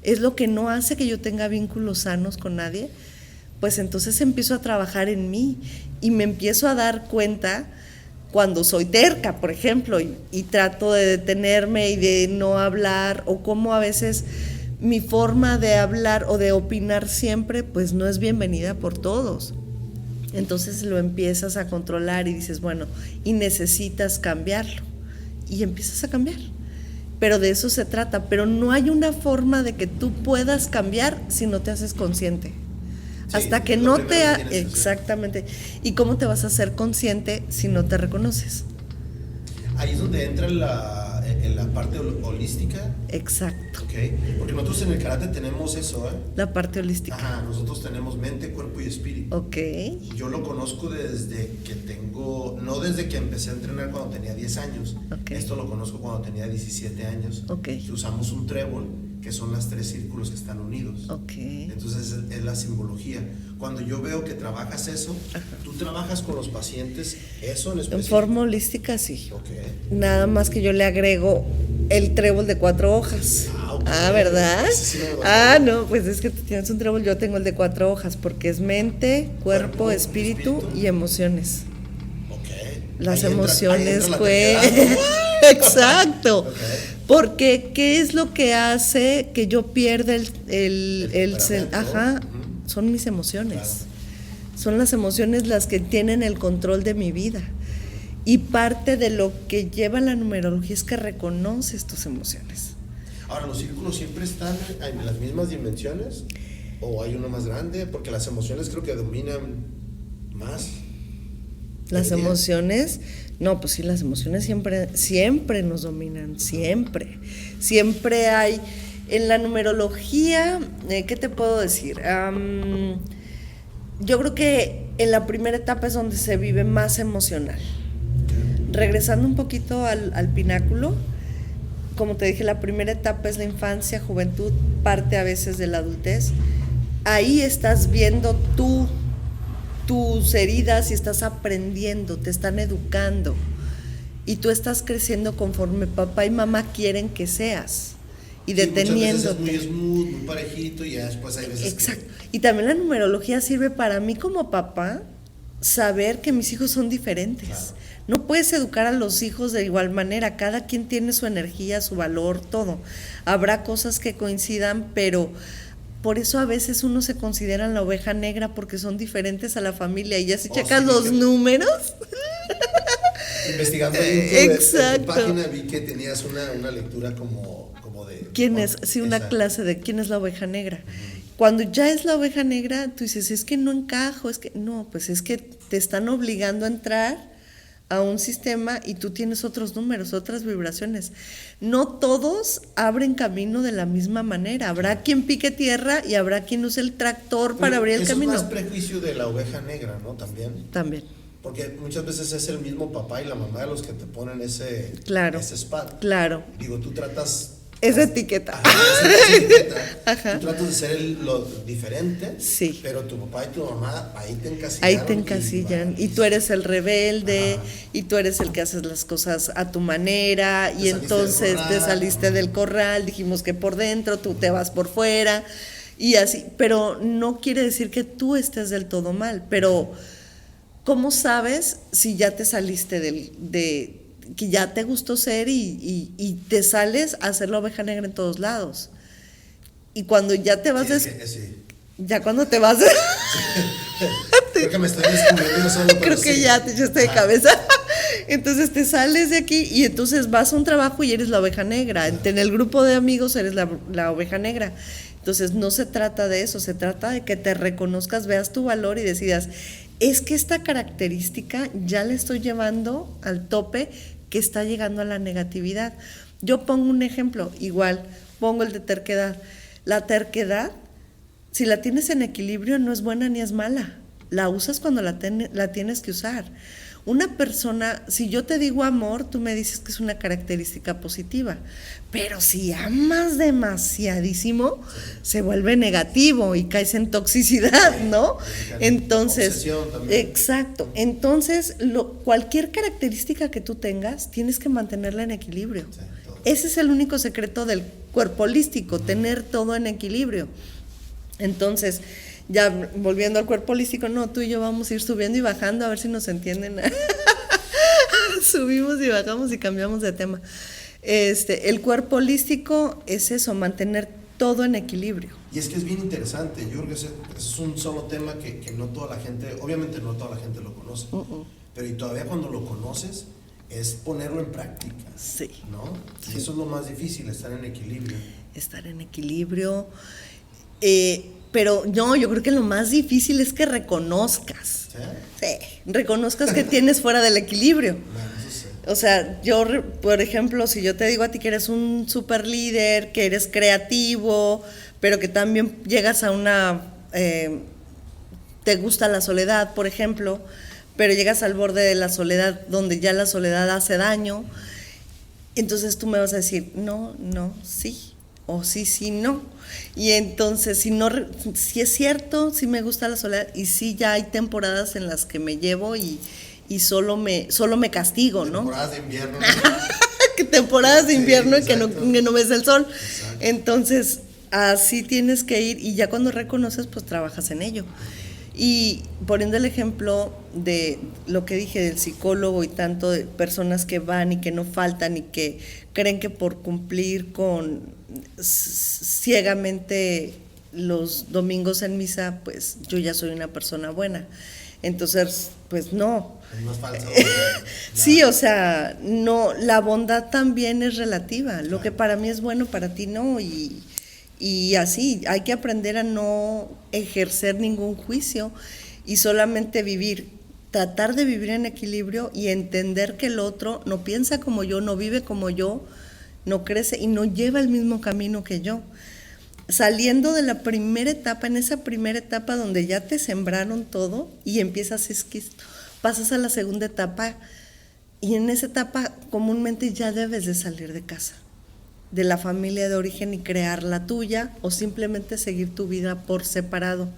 es lo que no hace que yo tenga vínculos sanos con nadie, pues entonces empiezo a trabajar en mí y me empiezo a dar cuenta cuando soy terca, por ejemplo, y trato de detenerme y de no hablar, o como a veces mi forma de hablar o de opinar siempre pues no es bienvenida por todos. Entonces lo empiezas a controlar y dices, bueno, y necesitas cambiarlo, y empiezas a cambiar, pero de eso se trata, pero no hay una forma de que tú puedas cambiar si no te haces consciente. Sí, hasta que no te... Exactamente. ¿Y cómo te vas a hacer consciente si no te reconoces? Ahí es donde entra en la parte holística. Exacto. Okay. Porque nosotros en el karate tenemos eso, ¿eh? La parte holística. Ajá, nosotros tenemos mente, cuerpo y espíritu. Ok. Yo lo conozco desde que no desde que empecé a entrenar cuando tenía 10 años. Okay. Esto lo conozco cuando tenía 17 años. Okay. Usamos un trébol que son las 3 círculos que están unidos. Okay. Entonces es la simbología. Cuando yo veo que trabajas eso, ¿tú trabajas con los pacientes eso en específico? En forma holística, sí. Okay. Nada más que yo le agrego el trébol de 4 hojas. Okay. ¿Verdad? Sí, me no, pues es que tú tienes un trébol, yo tengo el de 4 hojas, porque es mente, cuerpo, espíritu y emociones. Okay. Las ahí emociones, entra pues. Exacto. Okay. Porque, ¿qué es lo que hace que yo pierda son mis emociones. Claro. Son las emociones las que tienen el control de mi vida. Y parte de lo que lleva la numerología es que reconoces tus emociones. Ahora, ¿los círculos siempre están en las mismas dimensiones? ¿O hay uno más grande? Porque las emociones creo que dominan más. Las emociones, no, pues sí, las emociones siempre nos dominan, siempre. Siempre hay, en la numerología, ¿qué te puedo decir? Yo creo que en la primera etapa es donde se vive más emocional. Regresando un poquito al pináculo, como te dije, la primera etapa es la infancia, juventud, parte a veces de la adultez. Ahí estás viendo tus heridas y estás aprendiendo, te están educando y tú estás creciendo conforme papá y mamá quieren que seas y deteniéndote. Muchas veces es muy smooth, muy parejito y ya después hay veces. Exacto. Y también la numerología sirve para mí como papá saber que mis hijos son diferentes. Claro. No puedes educar a los hijos de igual manera, cada quien tiene su energía, su valor, todo. Habrá cosas que coincidan, pero por eso a veces uno se considera la oveja negra porque son diferentes a la familia y ya si checas los números. Investigando en tu página vi que tenías una lectura como de... ¿Quién es? Sí, una clase de quién es la oveja negra. Cuando ya es la oveja negra, tú dices, es que no encajo, es que no, pues es que te están obligando a entrar a un sistema y tú tienes otros números, otras vibraciones. No todos abren camino de la misma manera. Habrá quien pique tierra y habrá quien use el tractor para abrir el camino. Eso es más prejuicio de la oveja negra, ¿no? También. Porque muchas veces es el mismo papá y la mamá de los que te ponen ese spot. Claro. Digo, tú tratas... Esa etiqueta. Esa etiqueta. Ajá. Tú tratas de ser lo diferente, sí. Pero tu papá y tu mamá ahí te encasillan. Y tú eres el rebelde, y tú eres el que haces las cosas a tu manera, y entonces te saliste del corral, dijimos que por dentro, tú te vas por fuera, y así. Pero no quiere decir que tú estés del todo mal, pero ¿cómo sabes si ya te saliste que ya te gustó ser y te sales a hacer la oveja negra en todos lados? Y cuando ya te vas ya cuando te vas creo que me estoy descubriendo yo solo, creo que ya te echaste de cabeza. Entonces te sales de aquí y entonces vas a un trabajo y eres la oveja negra. En el grupo de amigos eres la oveja negra. Entonces no se trata de eso, se trata de que te reconozcas, veas tu valor y decidas, es que esta característica ya la estoy llevando al tope que está llegando a la negatividad. Yo pongo un ejemplo, igual, pongo el de terquedad. La terquedad, si la tienes en equilibrio, no es buena ni es mala. La usas cuando la tienes que usar. Una persona, si yo te digo amor, tú me dices que es una característica positiva, pero si amas demasiadísimo, se vuelve negativo y caes en toxicidad, ¿no? Entonces, exacto. Entonces, cualquier característica que tú tengas, tienes que mantenerla en equilibrio. Ese es el único secreto del cuerpo holístico, tener todo en equilibrio. Entonces, ya volviendo al cuerpo holístico, no, tú y yo vamos a ir subiendo y bajando a ver si nos entienden. Subimos y bajamos y cambiamos de tema. El cuerpo holístico es eso, mantener todo en equilibrio. Y es que es bien interesante, yo creo que ese es un solo tema que no toda la gente, obviamente no toda la gente lo conoce, pero y todavía cuando lo conoces es ponerlo en práctica. Sí. ¿No? Y eso es lo más difícil, estar en equilibrio. Estar en equilibrio. Pero no, yo creo que lo más difícil es que reconozcas. ¿Sí? Reconozcas que tienes fuera del equilibrio. Bueno, eso sí. O sea, yo, por ejemplo, si yo te digo a ti que eres un super líder, que eres creativo, pero que también llegas a te gusta la soledad, por ejemplo, pero llegas al borde de la soledad, donde ya la soledad hace daño, entonces tú me vas a decir, no, sí. o sí, no. Y entonces, si es cierto, sí me gusta la soledad, y sí ya hay temporadas en las que me llevo y solo me castigo, ¿no? Temporadas de invierno. Que temporadas de invierno, sí, y que no ves el sol. Exacto. Entonces, así tienes que ir, y ya cuando reconoces, pues trabajas en ello. Y poniendo el ejemplo de lo que dije del psicólogo y tanto de personas que van y que no faltan y que creen que por cumplir con ciegamente los domingos en misa, pues yo ya soy una persona buena. Entonces, pues no. Es más falso. Sí, o sea, no, la bondad también es relativa. Lo que para mí es bueno, para ti no, y así, hay que aprender a no ejercer ningún juicio y solamente vivir, tratar de vivir en equilibrio y entender que el otro no piensa como yo, no vive como yo, no crece y no lleva el mismo camino que yo. Saliendo de la primera etapa, en esa primera etapa donde ya te sembraron todo y empiezas pasas a la segunda etapa, y en esa etapa comúnmente ya debes de salir de casa, de la familia de origen, y crear la tuya o simplemente seguir tu vida por separado.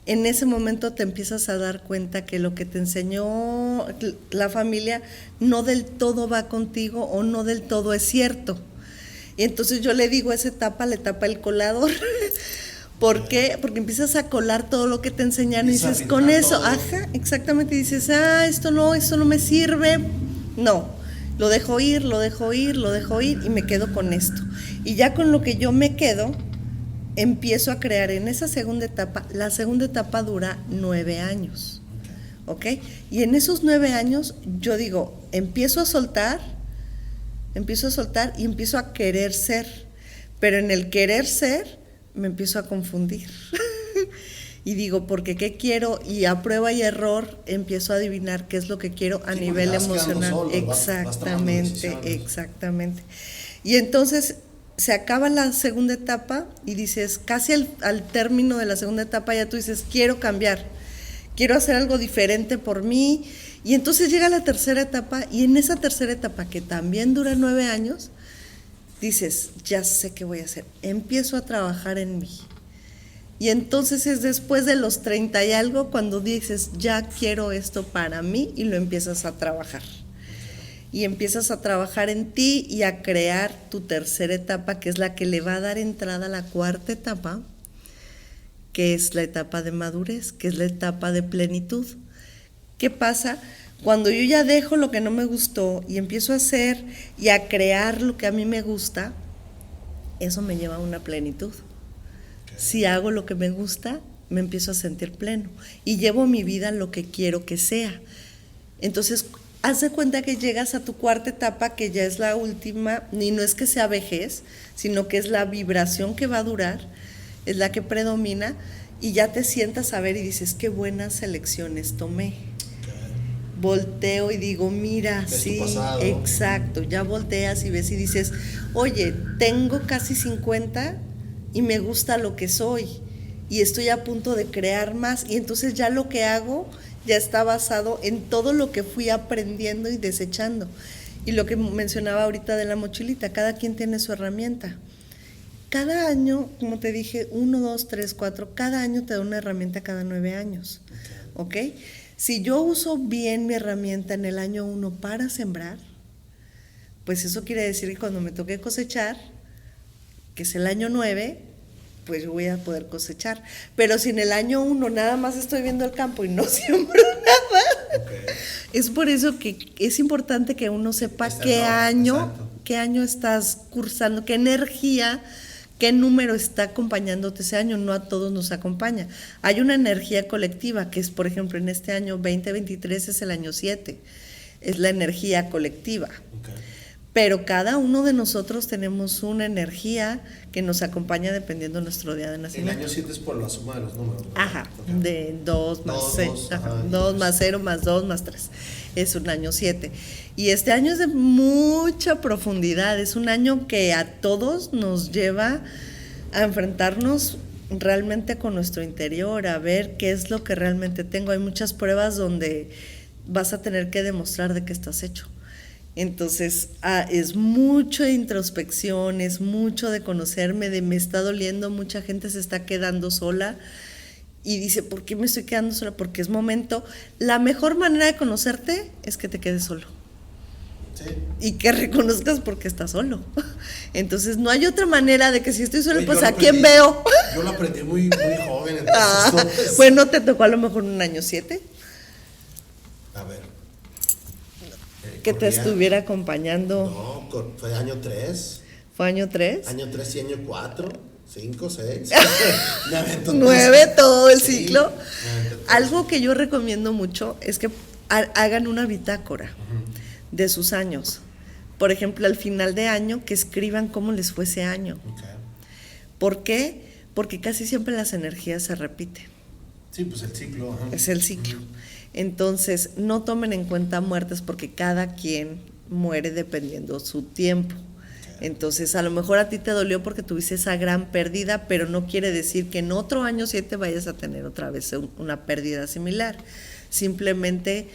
En ese momento te empiezas a dar cuenta que lo que te enseñó la familia no del todo va contigo o no del todo es cierto. Y entonces yo le digo a esa etapa, la etapa del colador. ¿Por qué? Porque empiezas a colar todo lo que te enseñaron y dices, con eso, ajá, exactamente, y dices, esto no me sirve, no. Lo dejo ir y me quedo con esto. Y ya con lo que yo me quedo, empiezo a crear en esa segunda etapa. La segunda etapa dura 9 años, ¿ok? Y en esos 9 años yo digo, empiezo a soltar y empiezo a querer ser. Pero en el querer ser me empiezo a confundir. Y digo, porque qué quiero, y a prueba y error empiezo a adivinar qué es lo que quiero a nivel emocional. Solo, exactamente. Y entonces se acaba la segunda etapa y dices, casi al término de la segunda etapa ya tú dices, quiero cambiar, quiero hacer algo diferente por mí. Y entonces llega la tercera etapa, y en esa tercera etapa, que también dura 9 años, dices, ya sé qué voy a hacer, empiezo a trabajar en mí. Y entonces es después de los 30 y algo cuando dices, ya quiero esto para mí, y lo empiezas a trabajar. Y empiezas a trabajar en ti y a crear tu tercera etapa, que es la que le va a dar entrada a la cuarta etapa, que es la etapa de madurez, que es la etapa de plenitud. ¿Qué pasa? Cuando yo ya dejo lo que no me gustó y empiezo a hacer y a crear lo que a mí me gusta, eso me lleva a una plenitud. Si hago lo que me gusta, me empiezo a sentir pleno y llevo mi vida lo que quiero que sea. Entonces, haz de cuenta que llegas a tu cuarta etapa, que ya es la última, y no es que sea vejez, sino que es la vibración que va a durar, es la que predomina, y ya te sientas a ver y dices, qué buenas elecciones tomé. Volteo y digo, mira, sí, exacto, ya volteas y ves y dices, oye, tengo casi 50 y me gusta lo que soy y estoy a punto de crear más, y entonces ya lo que hago ya está basado en todo lo que fui aprendiendo y desechando. Y lo que mencionaba ahorita de la mochilita, cada quien tiene su herramienta. Cada año, como te dije, 1, 2, 3, 4, cada año te da una herramienta cada 9 años, ¿ok? Si yo uso bien mi herramienta en el año 1 para sembrar, pues eso quiere decir que cuando me toque cosechar, que es el año 9, pues yo voy a poder cosechar. Pero si en el año 1 nada más estoy viendo el campo y no siembro nada, es por eso que es importante que uno sepa qué año estás cursando, qué energía, qué número está acompañándote ese año. No a todos nos acompaña. Hay una energía colectiva que es, por ejemplo, en este año 2023 es el año 7, es la energía colectiva. Pero cada uno de nosotros tenemos una energía que nos acompaña dependiendo de nuestro día de nacimiento. El año 7 es por la suma de los números, ¿no? Ajá, de 2 más 6, 2 más 0 más 2 más 3. Es un año 7. Y este año es de mucha profundidad, es un año que a todos nos lleva a enfrentarnos realmente con nuestro interior, a ver qué es lo que realmente tengo. Hay muchas pruebas donde vas a tener que demostrar de qué estás hecho. Entonces, es mucho de introspección, es mucho de conocerme, de me está doliendo, mucha gente se está quedando sola y dice, ¿por qué me estoy quedando sola? Porque es momento. La mejor manera de conocerte es que te quedes solo. Sí. Y que reconozcas porque estás solo. Entonces, no hay otra manera de que si estoy solo, Oye, pues yo lo ¿a quién aprendí- veo? Yo lo aprendí muy joven, entonces. Bueno, te tocó a lo mejor un año 7. A ver. Que te corría- estuviera acompañando. No, fue año 3. ¿Fue año 3? Año 3 y año 4, 5, 6. 9, todo el ciclo. me aventé todo. Algo que yo recomiendo mucho es que hagan una bitácora de sus años. Por ejemplo, al final de año, que escriban cómo les fue ese año. Okay. ¿Por qué? Porque casi siempre las energías se repiten. Sí, pues el ciclo. Ajá. Es el ciclo. Entonces, no tomen en cuenta muertes porque cada quien muere dependiendo su tiempo. Entonces, a lo mejor a ti te dolió porque tuviste esa gran pérdida, pero no quiere decir que en otro año 7 vayas a tener otra vez una pérdida similar. Simplemente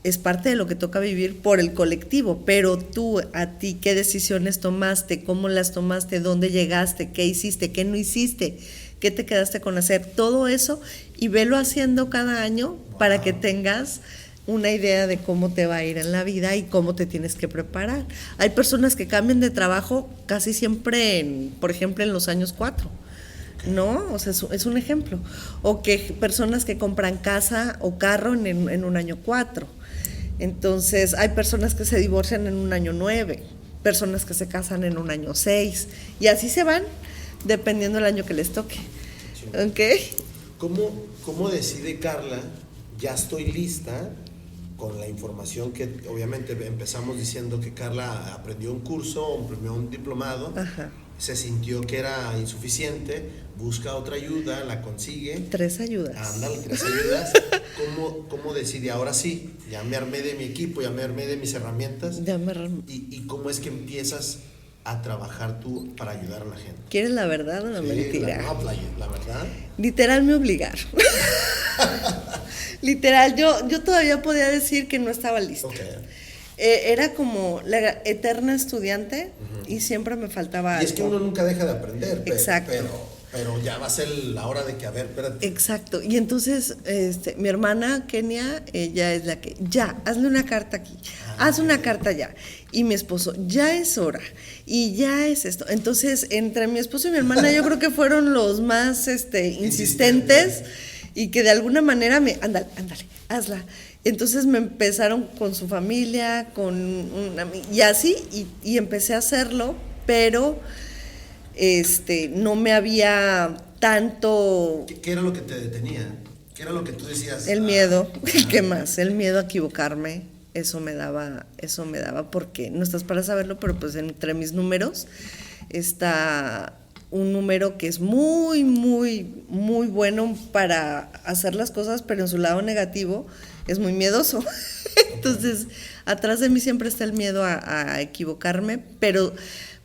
es parte de lo que toca vivir por el colectivo, pero tú, a ti, ¿qué decisiones tomaste? ¿Cómo las tomaste? ¿Dónde llegaste? ¿Qué hiciste? ¿Qué no hiciste? ¿Qué te quedaste con hacer? Todo eso, y velo haciendo cada año para que tengas una idea de cómo te va a ir en la vida y cómo te tienes que preparar. Hay personas que cambian de trabajo casi siempre, por ejemplo, en los años 4, ¿no? O sea, es un ejemplo. O que personas que compran casa o carro en un año 4. Entonces, hay personas que se divorcian en un año 9, personas que se casan en un año 6, y así se van, dependiendo del año que les toque. Sí. ¿Ok? ¿Cómo decide Carla? Ya estoy lista con la información que obviamente empezamos diciendo que Carla aprendió un curso, aprendió un diplomado. Ajá. Se sintió que era insuficiente, busca otra ayuda, la consigue. 3 ayudas. Ándale, 3 ayudas. ¿Cómo decide? Ahora sí, ya me armé de mi equipo, ya me armé de mis herramientas. ¿Y cómo es que empiezas a trabajar tú para ayudar a la gente? ¿Quieres la verdad o la mentira? La verdad. Literal me obligaron. Literal, yo todavía podía decir que no estaba lista. Okay. Era como la eterna estudiante y siempre me faltaba algo. Y es que uno nunca deja de aprender, Exacto. pero ya va a ser la hora de que, a ver, espérate. Exacto. Y entonces mi hermana Kenia, ella es la que, ya, hazle una carta aquí, haz una carta ya. Y mi esposo, ya es hora, y ya es esto. Entonces, entre mi esposo y mi hermana, yo creo que fueron los más insistentes y que de alguna manera ándale, hazla. Entonces me empezaron con su familia, y así, y empecé a hacerlo, pero no me había tanto... ¿Qué era lo que te detenía? ¿Qué era lo que tú decías? El miedo, ¿qué más? El miedo a equivocarme, eso me daba, porque no estás para saberlo, pero pues entre mis números está un número que es muy, muy, muy bueno para hacer las cosas, pero en su lado negativo es muy miedoso. Entonces, atrás de mí siempre está el miedo a equivocarme, pero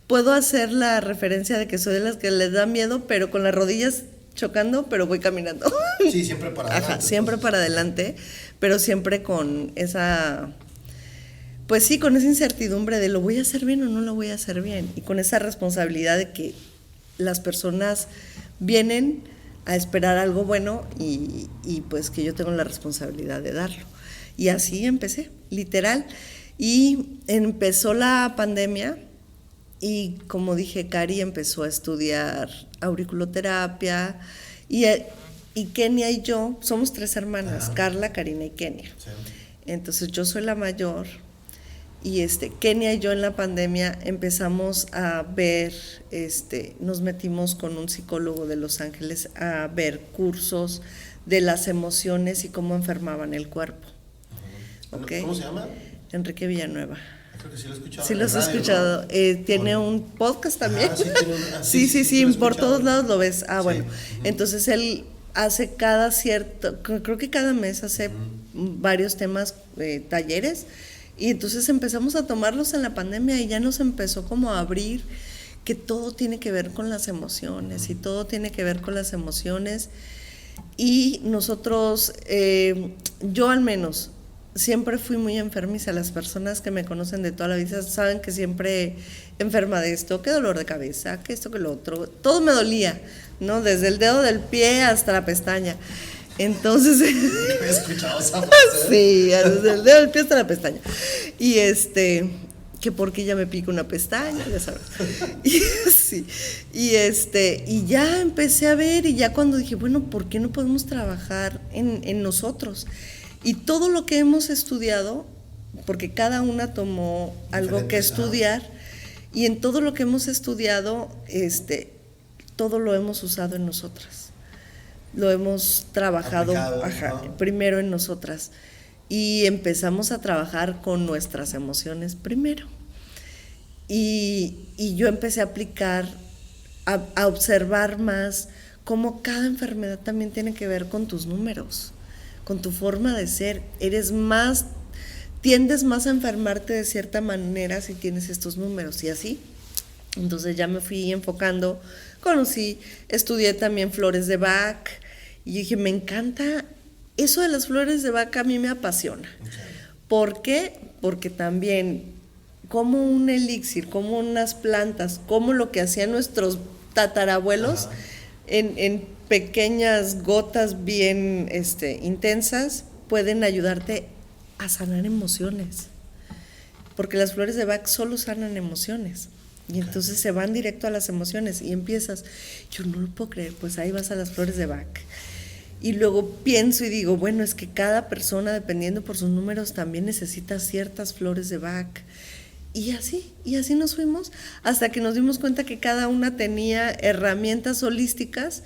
puedo hacer la referencia de que soy de las que les da miedo, pero con las rodillas chocando, pero voy caminando. Sí, siempre para adelante. Ajá, siempre para adelante, pero siempre con esa, pues sí, con esa incertidumbre de lo voy a hacer bien o no lo voy a hacer bien, y con esa responsabilidad de que las personas vienen a esperar algo bueno y pues que yo tengo la responsabilidad de darlo. Y así empecé, literal. Y empezó la pandemia y, como dije, Cari empezó a estudiar auriculoterapia y Kenia y yo somos 3 hermanas, ajá, Carla, Karina y Kenia. Sí. Entonces yo soy la mayor y Kenia y yo en la pandemia empezamos a ver, nos metimos con un psicólogo de Los Ángeles a ver cursos de las emociones y cómo enfermaban el cuerpo. Uh-huh. ¿Okay? ¿Cómo se llama? Enrique Villanueva. Creo que sí lo he escuchado. Sí, lo has escuchado. ¿No? Tiene un podcast también. Sí, tiene sí, por todos lados lo ves. Ah, sí. Bueno. Uh-huh. Entonces él hace creo que cada mes hace varios temas, talleres, y entonces empezamos a tomarlos en la pandemia y ya nos empezó como a abrir que todo tiene que ver con las emociones y todo tiene que ver con las emociones. Y nosotros, yo al menos, siempre fui muy enfermiza. Las personas que me conocen de toda la vida saben que siempre enferma de esto, que dolor de cabeza, que esto, que lo otro. Todo me dolía, ¿no? Desde el dedo del pie hasta la pestaña. Entonces... ¿He escuchado esa frase? Sí, desde el dedo del pie hasta la pestaña. Y que porque ya me pica una pestaña, ya sabes. Sí. Y ya empecé a ver, y ya cuando dije, bueno, ¿por qué no podemos trabajar en nosotros? Y todo lo que hemos estudiado, porque cada una tomó algo que estudiar, y en todo lo que hemos estudiado, todo lo hemos usado en nosotras. Lo hemos trabajado primero en nosotras. Y empezamos a trabajar con nuestras emociones primero. Y yo empecé a aplicar, a observar más cómo cada enfermedad también tiene que ver con tus números, con tu forma de ser. Tiendes más a enfermarte de cierta manera si tienes estos números, y así. Entonces ya me fui enfocando, estudié también flores de Bach, y dije, me encanta eso de las flores de Bach, a mí me apasiona. Okay. ¿Por qué? Porque también, como un elixir, como unas plantas, como lo que hacían nuestros tatarabuelos, en pequeñas gotas bien intensas, pueden ayudarte a sanar emociones. Porque las flores de Bach solo sanan emociones. Y entonces se van directo a las emociones y empiezas, yo no lo puedo creer, pues ahí vas a las flores de Bach. Y luego pienso y digo, bueno, es que cada persona, dependiendo por sus números, también necesita ciertas flores de Bach. Y así nos fuimos, hasta que nos dimos cuenta que cada una tenía herramientas holísticas,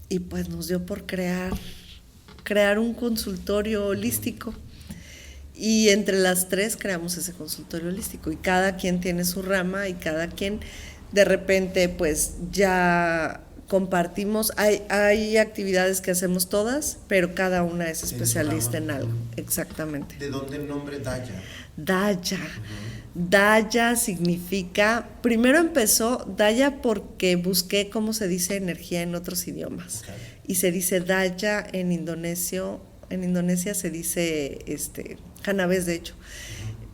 y pues nos dio por crear un consultorio holístico. Y entre las tres creamos ese consultorio holístico, y cada quien tiene su rama, y cada quien de repente pues ya compartimos. Hay actividades que hacemos todas, pero cada una es especialista en algo. Exactamente. ¿De dónde el nombre Daya? Daya. Daya significa, primero empezó Daya porque busqué cómo se dice energía en otros idiomas. Okay. Y se dice Daya en indonesio. En Indonesia se dice Hanabes, de hecho,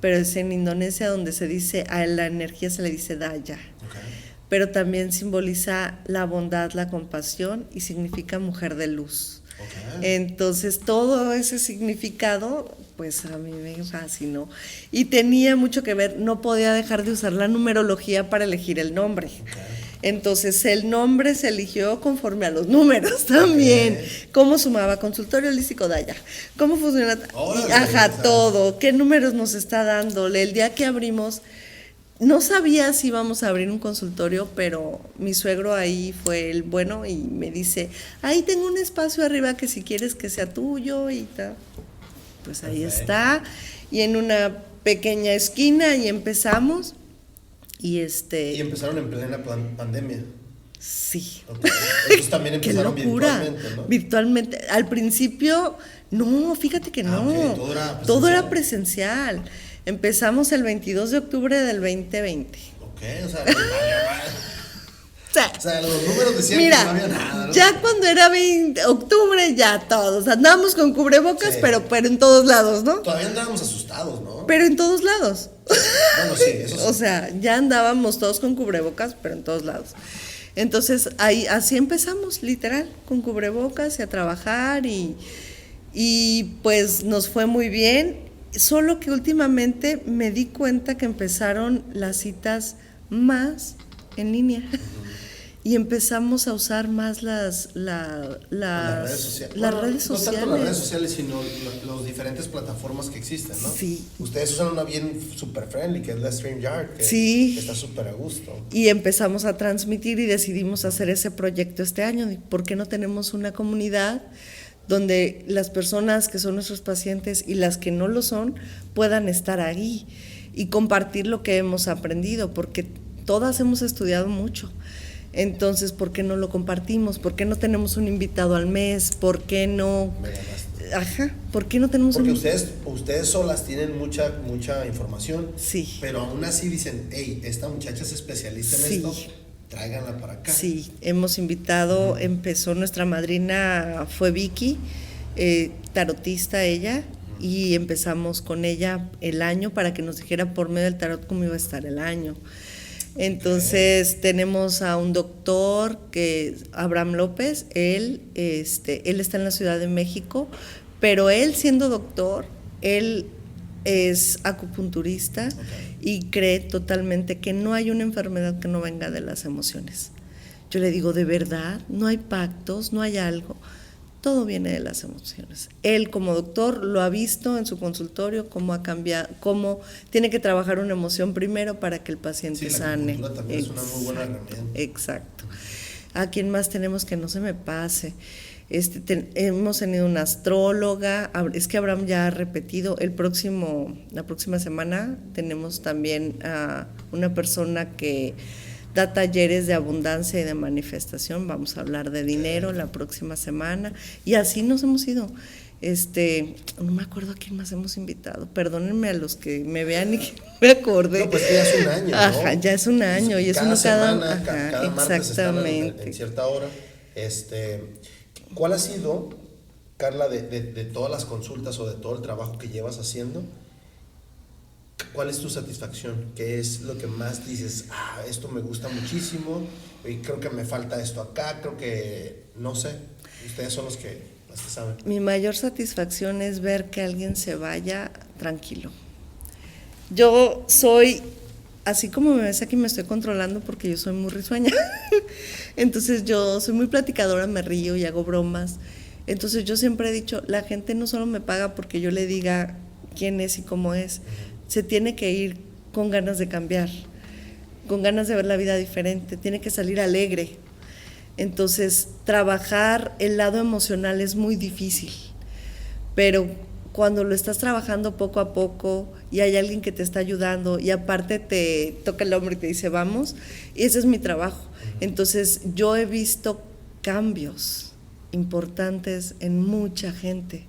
pero es en Indonesia donde se dice, a la energía se le dice Daya. Okay. Pero también simboliza la bondad, la compasión, y significa mujer de luz. Okay. Entonces todo ese significado pues a mí me fascinó, y tenía mucho que ver, no podía dejar de usar la numerología para elegir el nombre. Okay. Entonces el nombre se eligió conforme a los números también. Okay. ¿Cómo sumaba? Consultorio holístico Daya. ¿Cómo funciona? Todo. ¿Qué números nos está dando? El día que abrimos, no sabía si íbamos a abrir un consultorio, pero mi suegro ahí fue el bueno y me dice, ahí tengo un espacio arriba que si quieres que sea tuyo y tal. Pues ahí está. Y en una pequeña esquina y empezamos. Y empezaron en plena pandemia. Sí. Okay. Entonces también empezaron qué locura. Virtualmente, ¿no? Virtualmente. Al principio, no, fíjate que no. Okay. Todo era presencial. Empezamos el 22 de octubre del 2020. Ok, o sea, los números decían que no había nada, ¿no? Ya cuando era octubre, ya todos andábamos con cubrebocas, sí. pero en todos lados, ¿no? Todavía andábamos asustados, ¿no? Pero en todos lados. Bueno, sí, eso sí. O sea, ya andábamos todos con cubrebocas, pero en todos lados. Entonces, así empezamos, literal, con cubrebocas y a trabajar, y pues nos fue muy bien, solo que últimamente me di cuenta que empezaron las citas más en línea. Y empezamos a usar más las redes sociales. No tanto las redes sociales, sino las diferentes plataformas que existen, ¿no? Sí. Ustedes usan una bien super friendly, que es la StreamYard, que sí. está súper a gusto. Y empezamos a transmitir y decidimos hacer ese proyecto este año. ¿Por qué no tenemos una comunidad donde las personas que son nuestros pacientes y las que no lo son puedan estar ahí y compartir lo que hemos aprendido? Porque todas hemos estudiado mucho. Entonces, ¿por qué no lo compartimos? ¿Por qué no tenemos un invitado al mes? ¿Por qué no? ¿Por qué no tenemos Porque ustedes solas tienen mucha información. Sí. Pero aún así dicen, hey, esta muchacha es especialista en esto, tráiganla para acá. Sí, hemos invitado, empezó nuestra madrina, fue Vicky, tarotista ella, y empezamos con ella el año para que nos dijera por medio del tarot cómo iba a estar el año. Entonces tenemos a un doctor que Abraham López, él está en la Ciudad de México, pero él siendo doctor, él es acupunturista y cree totalmente que no hay una enfermedad que no venga de las emociones. Yo le digo, ¿de verdad? ¿No hay pactos? ¿No hay algo? Todo viene de las emociones. Él como doctor lo ha visto en su consultorio, cómo ha cambiado, cómo tiene que trabajar una emoción primero para que el paciente sane. La también es una muy buena herramienta. Exacto. ¿A quién más tenemos que no se me pase? Hemos tenido una astróloga, es que Abraham ya ha repetido, la próxima semana tenemos también a una persona que da talleres de abundancia y de manifestación, vamos a hablar de dinero la próxima semana, y así nos hemos ido. No me acuerdo a quién más hemos invitado, perdónenme a los que me vean y que me acordé. No, pues ya es un año, ¿no? Ajá, ya es un año, y es uno semana, cada martes exactamente. Están en cierta hora. ¿Cuál ha sido, Carla, de todas las consultas o de todo el trabajo que llevas haciendo? ¿Cuál es tu satisfacción? ¿Qué es lo que más dices? Esto me gusta muchísimo y creo que me falta esto acá, creo que, no sé, ustedes son las que saben. Mi mayor satisfacción es ver que alguien se vaya tranquilo. Yo soy, así como me ves aquí, me estoy controlando porque yo soy muy risueña. Entonces yo soy muy platicadora, me río y hago bromas. Entonces yo siempre he dicho, la gente no solo me paga porque yo le diga quién es y cómo es, se tiene que ir con ganas de cambiar, con ganas de ver la vida diferente, tiene que salir alegre. Entonces, trabajar el lado emocional es muy difícil, pero cuando lo estás trabajando poco a poco y hay alguien que te está ayudando y aparte te toca el hombro y te dice vamos, y ese es mi trabajo. Entonces, yo he visto cambios importantes en mucha gente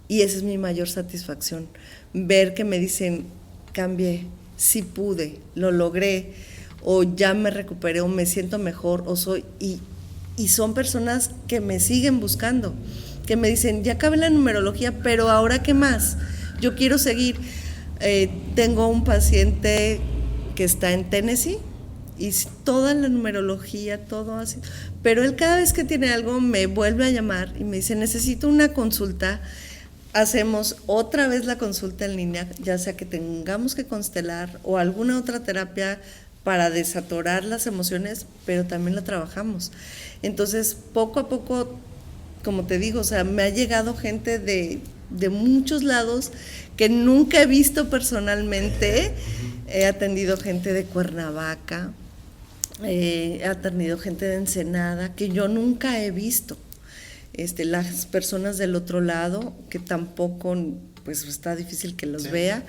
y esa es mi mayor satisfacción, ver que me dicen, cambié, sí pude, lo logré, o ya me recuperé, o me siento mejor, o soy, y son personas que me siguen buscando, que me dicen, ya acabé la numerología, pero ahora ¿qué más? Yo quiero seguir. Tengo un paciente que está en Tennessee, y toda la numerología, todo así, pero él cada vez que tiene algo me vuelve a llamar y me dice, necesito una consulta. Hacemos otra vez la consulta en línea, ya sea que tengamos que constelar o alguna otra terapia para desatorar las emociones, pero también la trabajamos. Entonces, poco a poco, como te digo, o sea, me ha llegado gente de muchos lados que nunca he visto personalmente. He atendido gente de Cuernavaca, he atendido gente de Ensenada que yo nunca he visto. Las personas del otro lado, que tampoco, pues está difícil que los vea,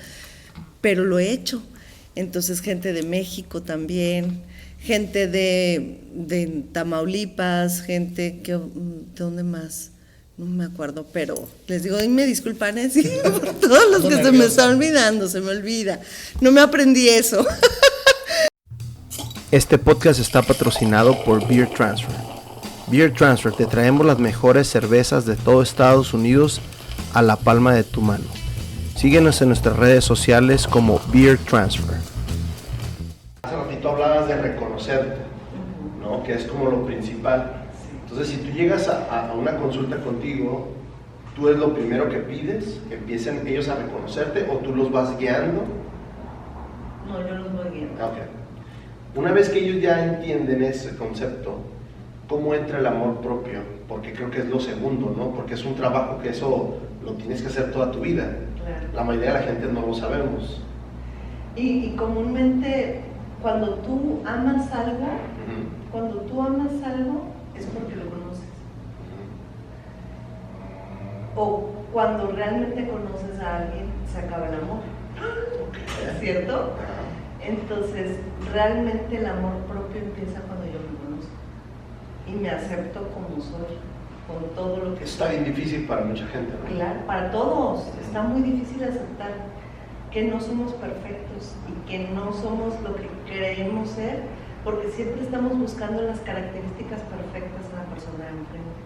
pero lo he hecho. Entonces, gente de México también, gente de Tamaulipas, gente que, ¿de dónde más? No me acuerdo, pero les digo, y me disculpan, ¿sí? Por todos los que se me están olvidando, se me olvida. No me aprendí eso. Este podcast está patrocinado por Beer Transfer. Beer Transfer, te traemos las mejores cervezas de todo Estados Unidos a la palma de tu mano. Síguenos en nuestras redes sociales como Beer Transfer. Hace ratito hablabas de reconocerte, ¿no? Que es como lo principal. Entonces, si tú llegas a una consulta contigo, ¿tú es lo primero que pides? ¿Que empiecen ellos a reconocerte o tú los vas guiando? No, yo los voy guiando. Okay. Una vez que ellos ya entienden ese concepto, ¿cómo entra el amor propio? Porque creo que es lo segundo, ¿no? Porque es un trabajo que eso lo tienes que hacer toda tu vida. Claro. La mayoría de la gente no lo sabemos. Y comúnmente, cuando tú amas algo, es porque lo conoces. O cuando realmente conoces a alguien, se acaba el amor. ¿Cierto? Entonces, realmente el amor propio empieza cuando yo me conozco y me acepto como soy, con todo lo que está soy. bien difícil para mucha gente, ¿no? Claro, para todos. Está muy difícil aceptar que no somos perfectos y que no somos lo que creemos ser, porque siempre estamos buscando las características perfectas en la persona de enfrente.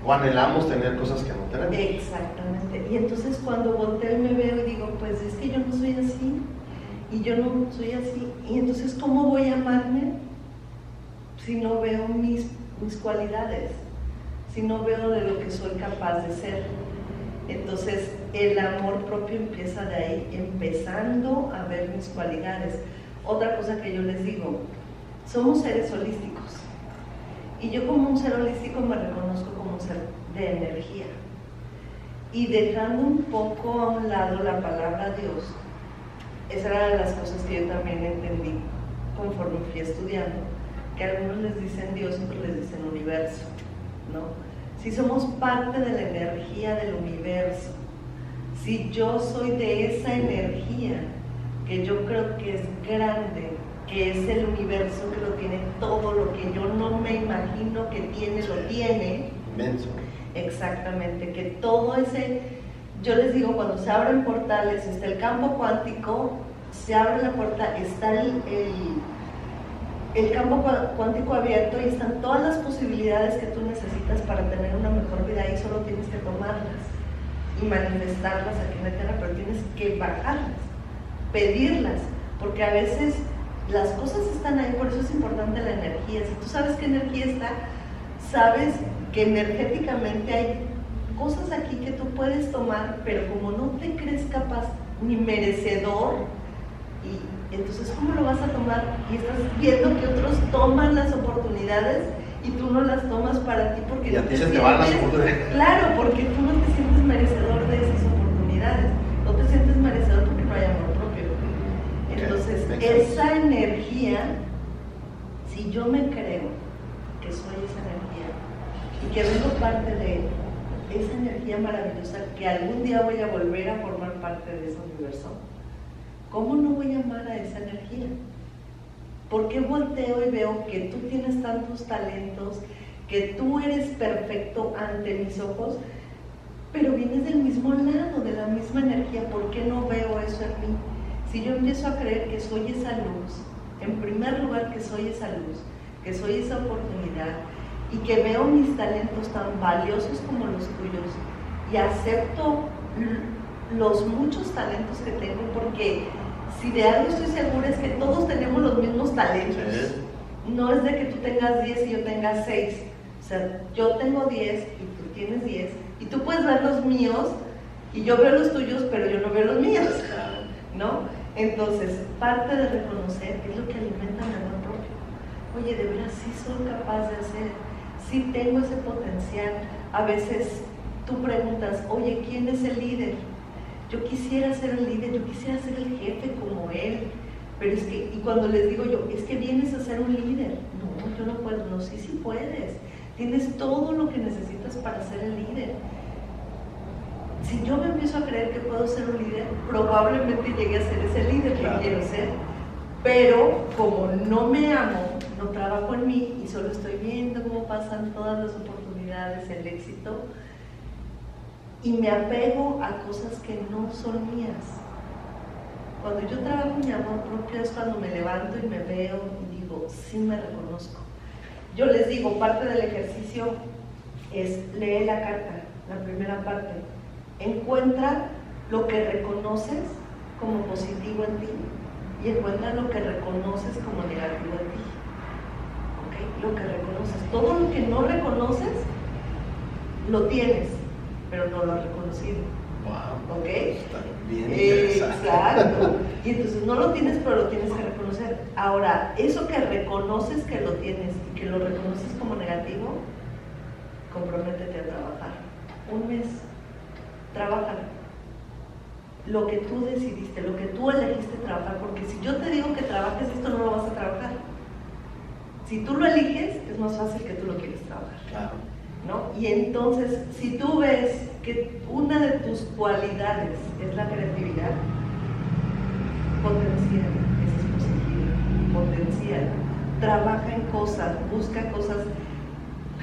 O anhelamos tener cosas que no tenemos. Exactamente. Y entonces cuando volteo y me veo y digo, pues es que yo no soy así, y yo no soy así, y entonces ¿cómo voy a amarme si no veo mis cualidades? Si no veo de lo que soy capaz de ser. Entonces el amor propio empieza de ahí, empezando a ver mis cualidades. Otra cosa que yo les digo, somos seres holísticos. Y yo como un ser holístico me reconozco como un ser de energía. Y dejando un poco a un lado la palabra Dios, esa era de las cosas que yo también entendí conforme fui estudiando, que algunos les dicen Dios y otros les dicen universo, ¿no? Si somos parte de la energía del universo, si yo soy de esa energía, que yo creo que es grande, que es el universo que lo tiene todo, lo que yo no me imagino que tiene, lo tiene. Inmenso. Exactamente, que todo ese, yo les digo, cuando se abren portales, está el campo cuántico, se abre la puerta, está el campo cuántico abierto y están todas las posibilidades que tú necesitas para tener una mejor vida y solo tienes que tomarlas y manifestarlas aquí en la tierra, pero tienes que bajarlas, pedirlas, porque a veces las cosas están ahí, por eso es importante la energía. Si tú sabes qué energía está, sabes que energéticamente hay cosas aquí que tú puedes tomar, pero como no te crees capaz ni merecedor, y entonces ¿cómo lo vas a tomar? Y estás viendo que otros toman las oportunidades y tú no las tomas para ti porque y a no ti se te van las oportunidades. Claro, porque tú no te sientes merecedor de esas oportunidades, no te sientes merecedor porque no hay amor propio. Entonces, esa energía, si yo me creo que soy esa energía y que vengo parte de esa energía maravillosa, que algún día voy a volver a formar parte de ese universo, ¿cómo no voy a amar a esa energía? ¿Por qué volteo y veo que tú tienes tantos talentos, que tú eres perfecto ante mis ojos, pero vienes del mismo lado, de la misma energía? ¿Por qué no veo eso en mí? Si yo empiezo a creer que soy esa luz, en primer lugar que soy esa luz, que soy esa oportunidad, y que veo mis talentos tan valiosos como los tuyos, y acepto los muchos talentos que tengo, porque si de algo estoy segura es que todos tenemos los mismos talentos. Sí. No es de que tú tengas 10 y yo tenga 6. O sea, yo tengo 10 y tú tienes 10, y tú puedes ver los míos, y yo veo los tuyos, pero yo no veo los míos, ¿no? Entonces, parte de reconocer es lo que alimenta mi amor propio. Oye, de veras sí soy capaz de hacer, sí tengo ese potencial. A veces tú preguntas, oye, ¿quién es el líder? Yo quisiera ser el líder, yo quisiera ser el jefe como él, pero es que, y cuando les digo yo, es que vienes a ser un líder. No, yo no puedo. No, sí puedes. Tienes todo lo que necesitas para ser el líder. Si yo me empiezo a creer que puedo ser un líder, probablemente llegue a ser ese líder que quiero ser. Pero como no me amo, no trabajo en mí y solo estoy viendo cómo pasan todas las oportunidades, el éxito, y me apego a cosas que no son mías. Cuando yo trabajo mi amor propio es cuando me levanto y me veo y digo, sí me reconozco. Yo les digo, parte del ejercicio es leer la carta, la primera parte. Encuentra lo que reconoces como positivo en ti y encuentra lo que reconoces como negativo en ti. ¿Okay? Lo que reconoces. Todo lo que no reconoces, lo tienes, pero no lo has reconocido. Wow. ¿Ok? Está bien interesante. Exacto. Y entonces no lo tienes, pero lo tienes que reconocer. Ahora, eso que reconoces que lo tienes y que lo reconoces como negativo, comprométete a trabajar. Un mes. Trabájalo. Lo que tú decidiste, lo que tú elegiste trabajar, porque si yo te digo que trabajes esto, no lo vas a trabajar. Si tú lo eliges, es más fácil que tú lo quieres trabajar. Claro. ¿No? Y entonces, si tú ves que una de tus cualidades es la creatividad, potencia esa posibilidad, potencia, trabaja en cosas, busca cosas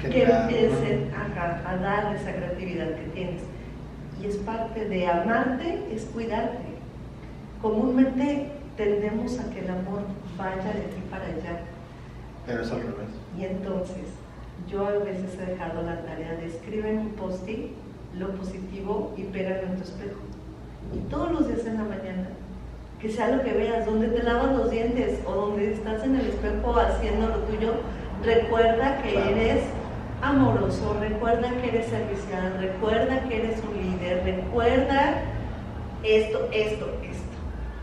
que empiecen a dar esa creatividad que tienes. Y es parte de amarte, es cuidarte. Comúnmente tendemos a que el amor vaya de aquí para allá. Pero es al revés. Y entonces, yo a veces he dejado la tarea de escribir en un post-it lo positivo y pégalo en tu espejo. Y todos los días en la mañana, que sea lo que veas, donde te lavas los dientes o donde estás en el espejo haciendo lo tuyo, recuerda que eres amoroso, recuerda que eres servicial, recuerda que eres un líder, recuerda esto.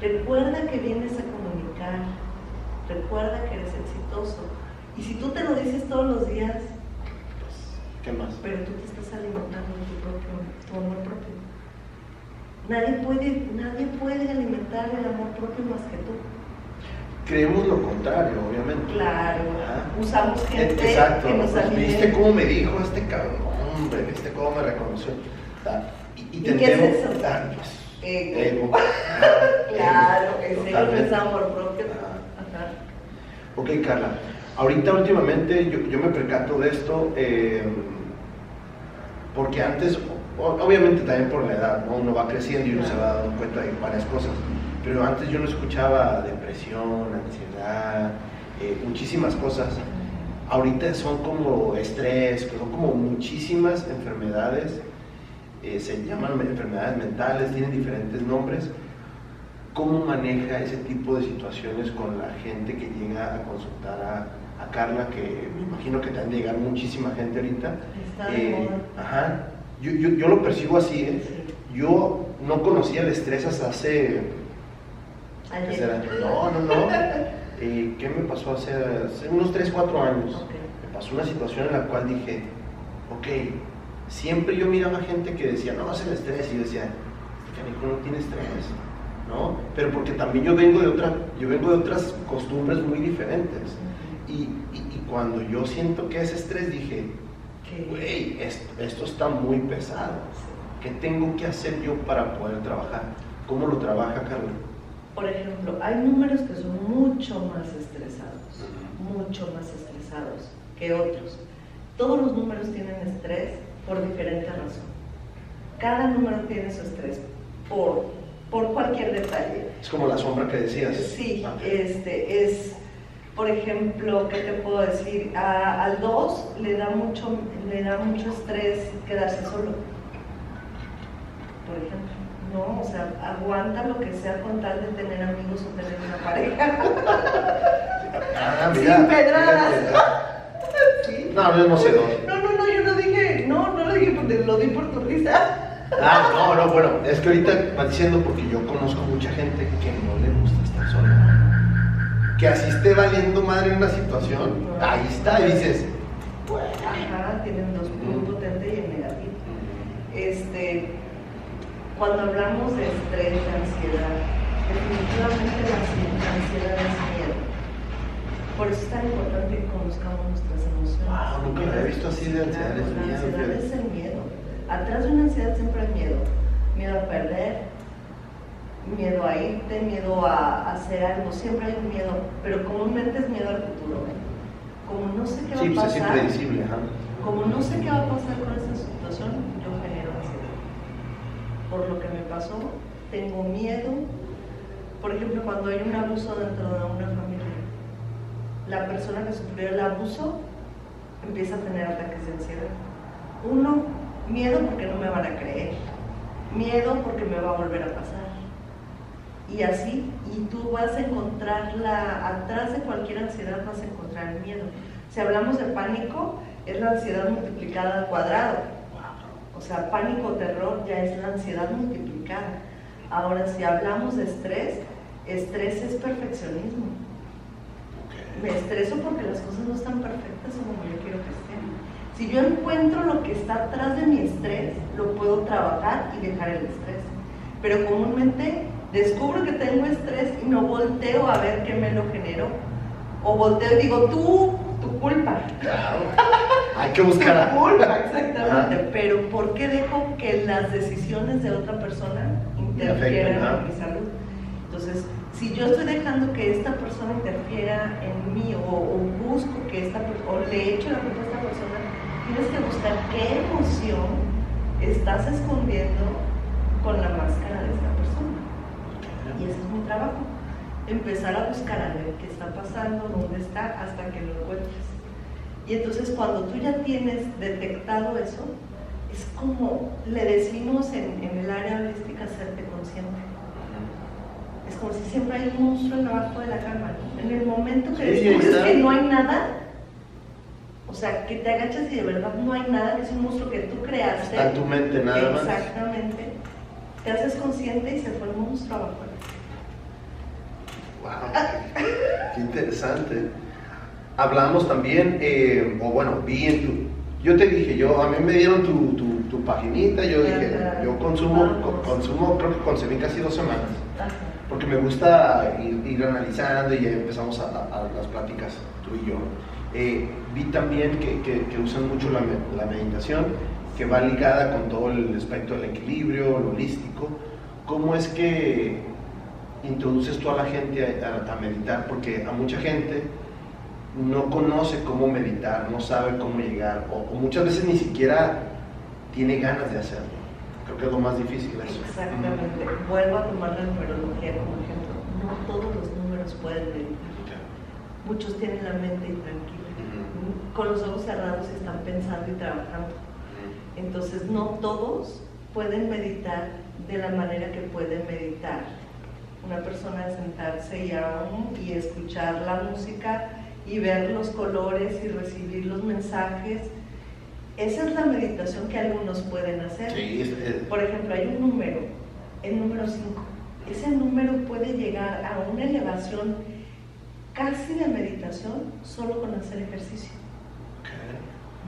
Recuerda que vienes a comunicar, recuerda que eres exitoso. Y si tú te lo dices todos los días, ¿qué más? Pero tú te estás alimentando de tu amor propio. Nadie puede alimentar el amor propio más que tú. Creemos lo contrario, obviamente. Claro, usamos gente exacto, que nos pues, alimenta. ¿viste cómo me dijo este cabrón? Hombre, ¿viste cómo me reconoció? ¿Y qué es eso? Pues, ego. Claro, ese ego es amor propio. Ajá. Ok, Carla. Ahorita últimamente yo me percato de esto porque antes, obviamente también por la edad, ¿no? Uno va creciendo y uno se va dando cuenta de varias cosas, pero antes yo no escuchaba depresión, ansiedad, muchísimas cosas. Ahorita son como estrés, son como muchísimas enfermedades, se llaman enfermedades mentales, tienen diferentes nombres. ¿Cómo maneja ese tipo de situaciones con la gente que llega a consultar a Carla, que me imagino que te han de llegar muchísima gente ahorita? Está de moda. Ajá. Yo lo percibo así, ¿eh? Sí. Yo no conocía el estrés hasta hace... ¿Qué será? No. ¿Qué me pasó hace unos 3, 4 años? Okay. Me pasó una situación en la cual dije, ok, siempre yo miraba gente que decía, no, es el estrés, y yo decía, este canijo no tiene estrés, ¿no? Pero porque también yo vengo de otras costumbres muy diferentes. Y cuando yo siento que es estrés, dije, güey, esto está muy pesado. ¿Qué tengo que hacer yo para poder trabajar? ¿Cómo lo trabaja Carla? Por ejemplo, hay números que son mucho más estresados que otros. Todos los números tienen estrés por diferente razón. Cada número tiene su estrés por cualquier detalle. Es como la sombra que decías. Sí, es, por ejemplo, ¿qué te puedo decir? Al 2 le da mucho estrés quedarse solo, por ejemplo. No, o sea, aguanta lo que sea con tal de tener amigos o tener una pareja. Mira, sin pedradas. ¿Sí? No, yo no sé dos. No, yo no dije, no lo dije porque lo di por tu risa. No, bueno, es que ahorita vas diciendo porque yo conozco mucha gente que no le gusta estar sola. Que así esté valiendo madre en una situación, ahí está, y dices, bueno. Ajá, tienen dos, un potente y el negativo. Cuando hablamos de estrés, de ansiedad, definitivamente la ansiedad es miedo. Por eso es tan importante que conozcamos nuestras emociones. Wow, nunca lo había visto así de ansiedad, es miedo. La ansiedad es el miedo. Atrás de una ansiedad siempre hay miedo. Miedo a perder, miedo a irte, miedo a hacer algo, siempre hay un miedo, pero comúnmente es miedo al futuro. Como no sé qué va a pasar, es impredecible, ajá. Como no sé qué va a pasar con esta situación, yo genero ansiedad. Por lo que me pasó, tengo miedo. Por ejemplo, cuando hay un abuso dentro de una familia, la persona que sufrió el abuso empieza a tener ataques de ansiedad. Uno, miedo porque no me van a creer, miedo porque me va a volver a pasar. Y así, y tú vas a encontrarla, atrás de cualquier ansiedad vas a encontrar el miedo. Si hablamos de pánico, es la ansiedad multiplicada al cuadrado. O sea, pánico o terror ya es la ansiedad multiplicada. Ahora, si hablamos de estrés es perfeccionismo. Me estreso porque las cosas no están perfectas como yo quiero que estén. Si yo encuentro lo que está atrás de mi estrés, lo puedo trabajar y dejar el estrés. Pero comúnmente descubro que tengo estrés y no volteo a ver qué me lo generó. O volteo y digo, tu culpa. Claro. Hay que buscar tu culpa, exactamente. Pero ¿por qué dejo que las decisiones de otra persona interfieran en mi salud? Entonces, si yo estoy dejando que esta persona interfiera en mí o busco que o le echo la culpa a esta persona, tienes que buscar qué emoción estás escondiendo con la máscara de esta persona. Y ese es mi trabajo. Empezar a buscar a ver qué está pasando, dónde está, hasta que lo encuentres. Y entonces cuando tú ya tienes detectado eso, es como le decimos en el área holística, hacerte consciente. Es como si siempre hay un monstruo abajo de la cama, ¿no? En el momento que descubres que no hay nada, o sea, que te agachas y de verdad no hay nada, que es un monstruo que tú creaste. Está en tu mente nada más. Exactamente. Te haces consciente y se fue el monstruo abajo. Wow, qué interesante. Hablamos también, vi en tu... Yo te dije, a mí me dieron tu paginita, yo dije, yo consumo, creo que consumí casi 2 semanas. Porque me gusta ir analizando y ya empezamos a las pláticas tú y yo. Vi también que usan mucho la meditación, que va ligada con todo el aspecto del equilibrio, lo holístico. ¿Cómo es que introduces tú a la gente a meditar? Porque a mucha gente no conoce cómo meditar, no sabe cómo llegar, o muchas veces ni siquiera tiene ganas de hacerlo. Creo que es lo más difícil eso. Exactamente. Vuelvo a tomar la numerología como ejemplo. No todos los números pueden meditar. Muchos tienen la mente intranquila. Con los ojos cerrados están pensando y trabajando. Entonces no todos pueden meditar de la manera que pueden meditar una persona, de sentarse y escuchar la música y ver los colores y recibir los mensajes. Esa es la meditación que algunos pueden hacer. Sí, Por ejemplo, hay un número, el número 5. Ese número puede llegar a una elevación casi de meditación solo con hacer ejercicio.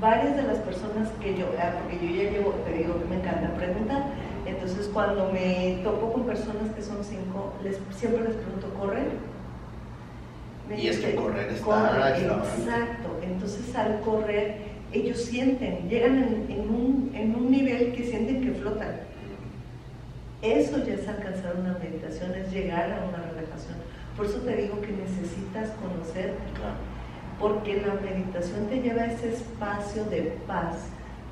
Varias de las personas que porque yo ya llevo, te digo que me encanta preguntar, entonces cuando me topo con personas que son 5, siempre les pregunto, ¿correr? Y es que correr está... Exacto, entonces al correr ellos sienten, llegan en un nivel que sienten que flotan. Eso ya es alcanzar una meditación, es llegar a una relajación. Por eso te digo que necesitas conocer, porque la meditación te lleva a ese espacio de paz.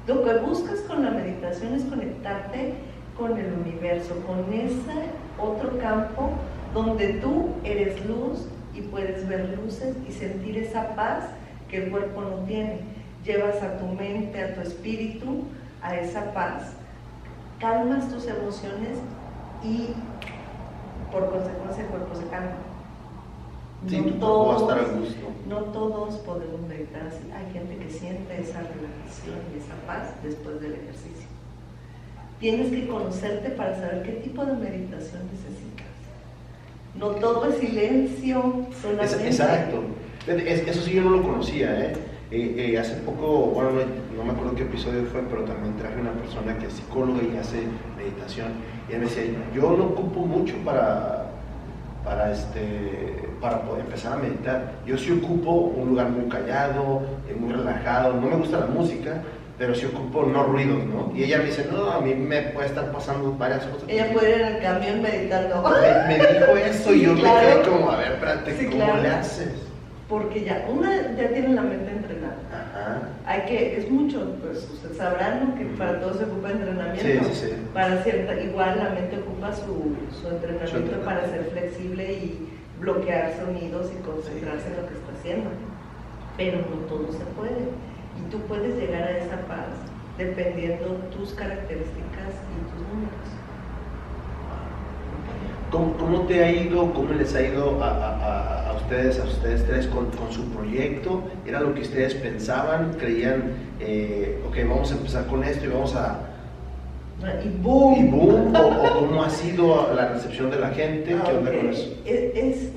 Lo que buscas con la meditación es conectarte con el universo, con ese otro campo donde tú eres luz y puedes ver luces y sentir esa paz que el cuerpo no tiene. Llevas a tu mente, a tu espíritu, a esa paz, calmas tus emociones y por consecuencia el cuerpo se calma. Sí, tu cuerpo va a estar a gusto. No todos podemos meditar así. Hay gente que siente esa relajación y esa paz después del ejercicio. Tienes que conocerte para saber qué tipo de meditación necesitas. No todo es silencio solamente. Exacto. Eso sí yo no lo conocía, hace poco, bueno, no me acuerdo qué episodio fue, pero también traje una persona que es psicóloga y hace meditación. Y él me decía, yo no ocupo mucho para poder empezar a meditar. Yo sí ocupo un lugar muy callado, muy relajado. No me gusta la música, pero sí ocupo no ruidos, ¿no? Y ella me dice, no, a mí me puede estar pasando varias cosas. Ella puede ir en el camión meditando. Me dijo eso y yo claro. me quedé como, a ver, espérate, sí, ¿cómo le haces? Porque ya tiene la mente entrenada. Ajá. Es mucho, pues usted sabrá, ¿no? Que para todo se ocupa entrenamiento. Sí. Para igual la mente ocupa su entrenamiento para ser flexible y bloquear sonidos y concentrarse en lo que está haciendo. Pero no todo se puede. Y tú puedes llegar a esa paz dependiendo tus características y tus números. ¿Cómo te ha ido, cómo les ha ido a ustedes tres con su proyecto? ¿Era lo que ustedes pensaban? ¿Creían, ok, vamos a empezar con esto y vamos a... Y boom! ¿O cómo ha sido la recepción de la gente? ¿Qué onda con eso?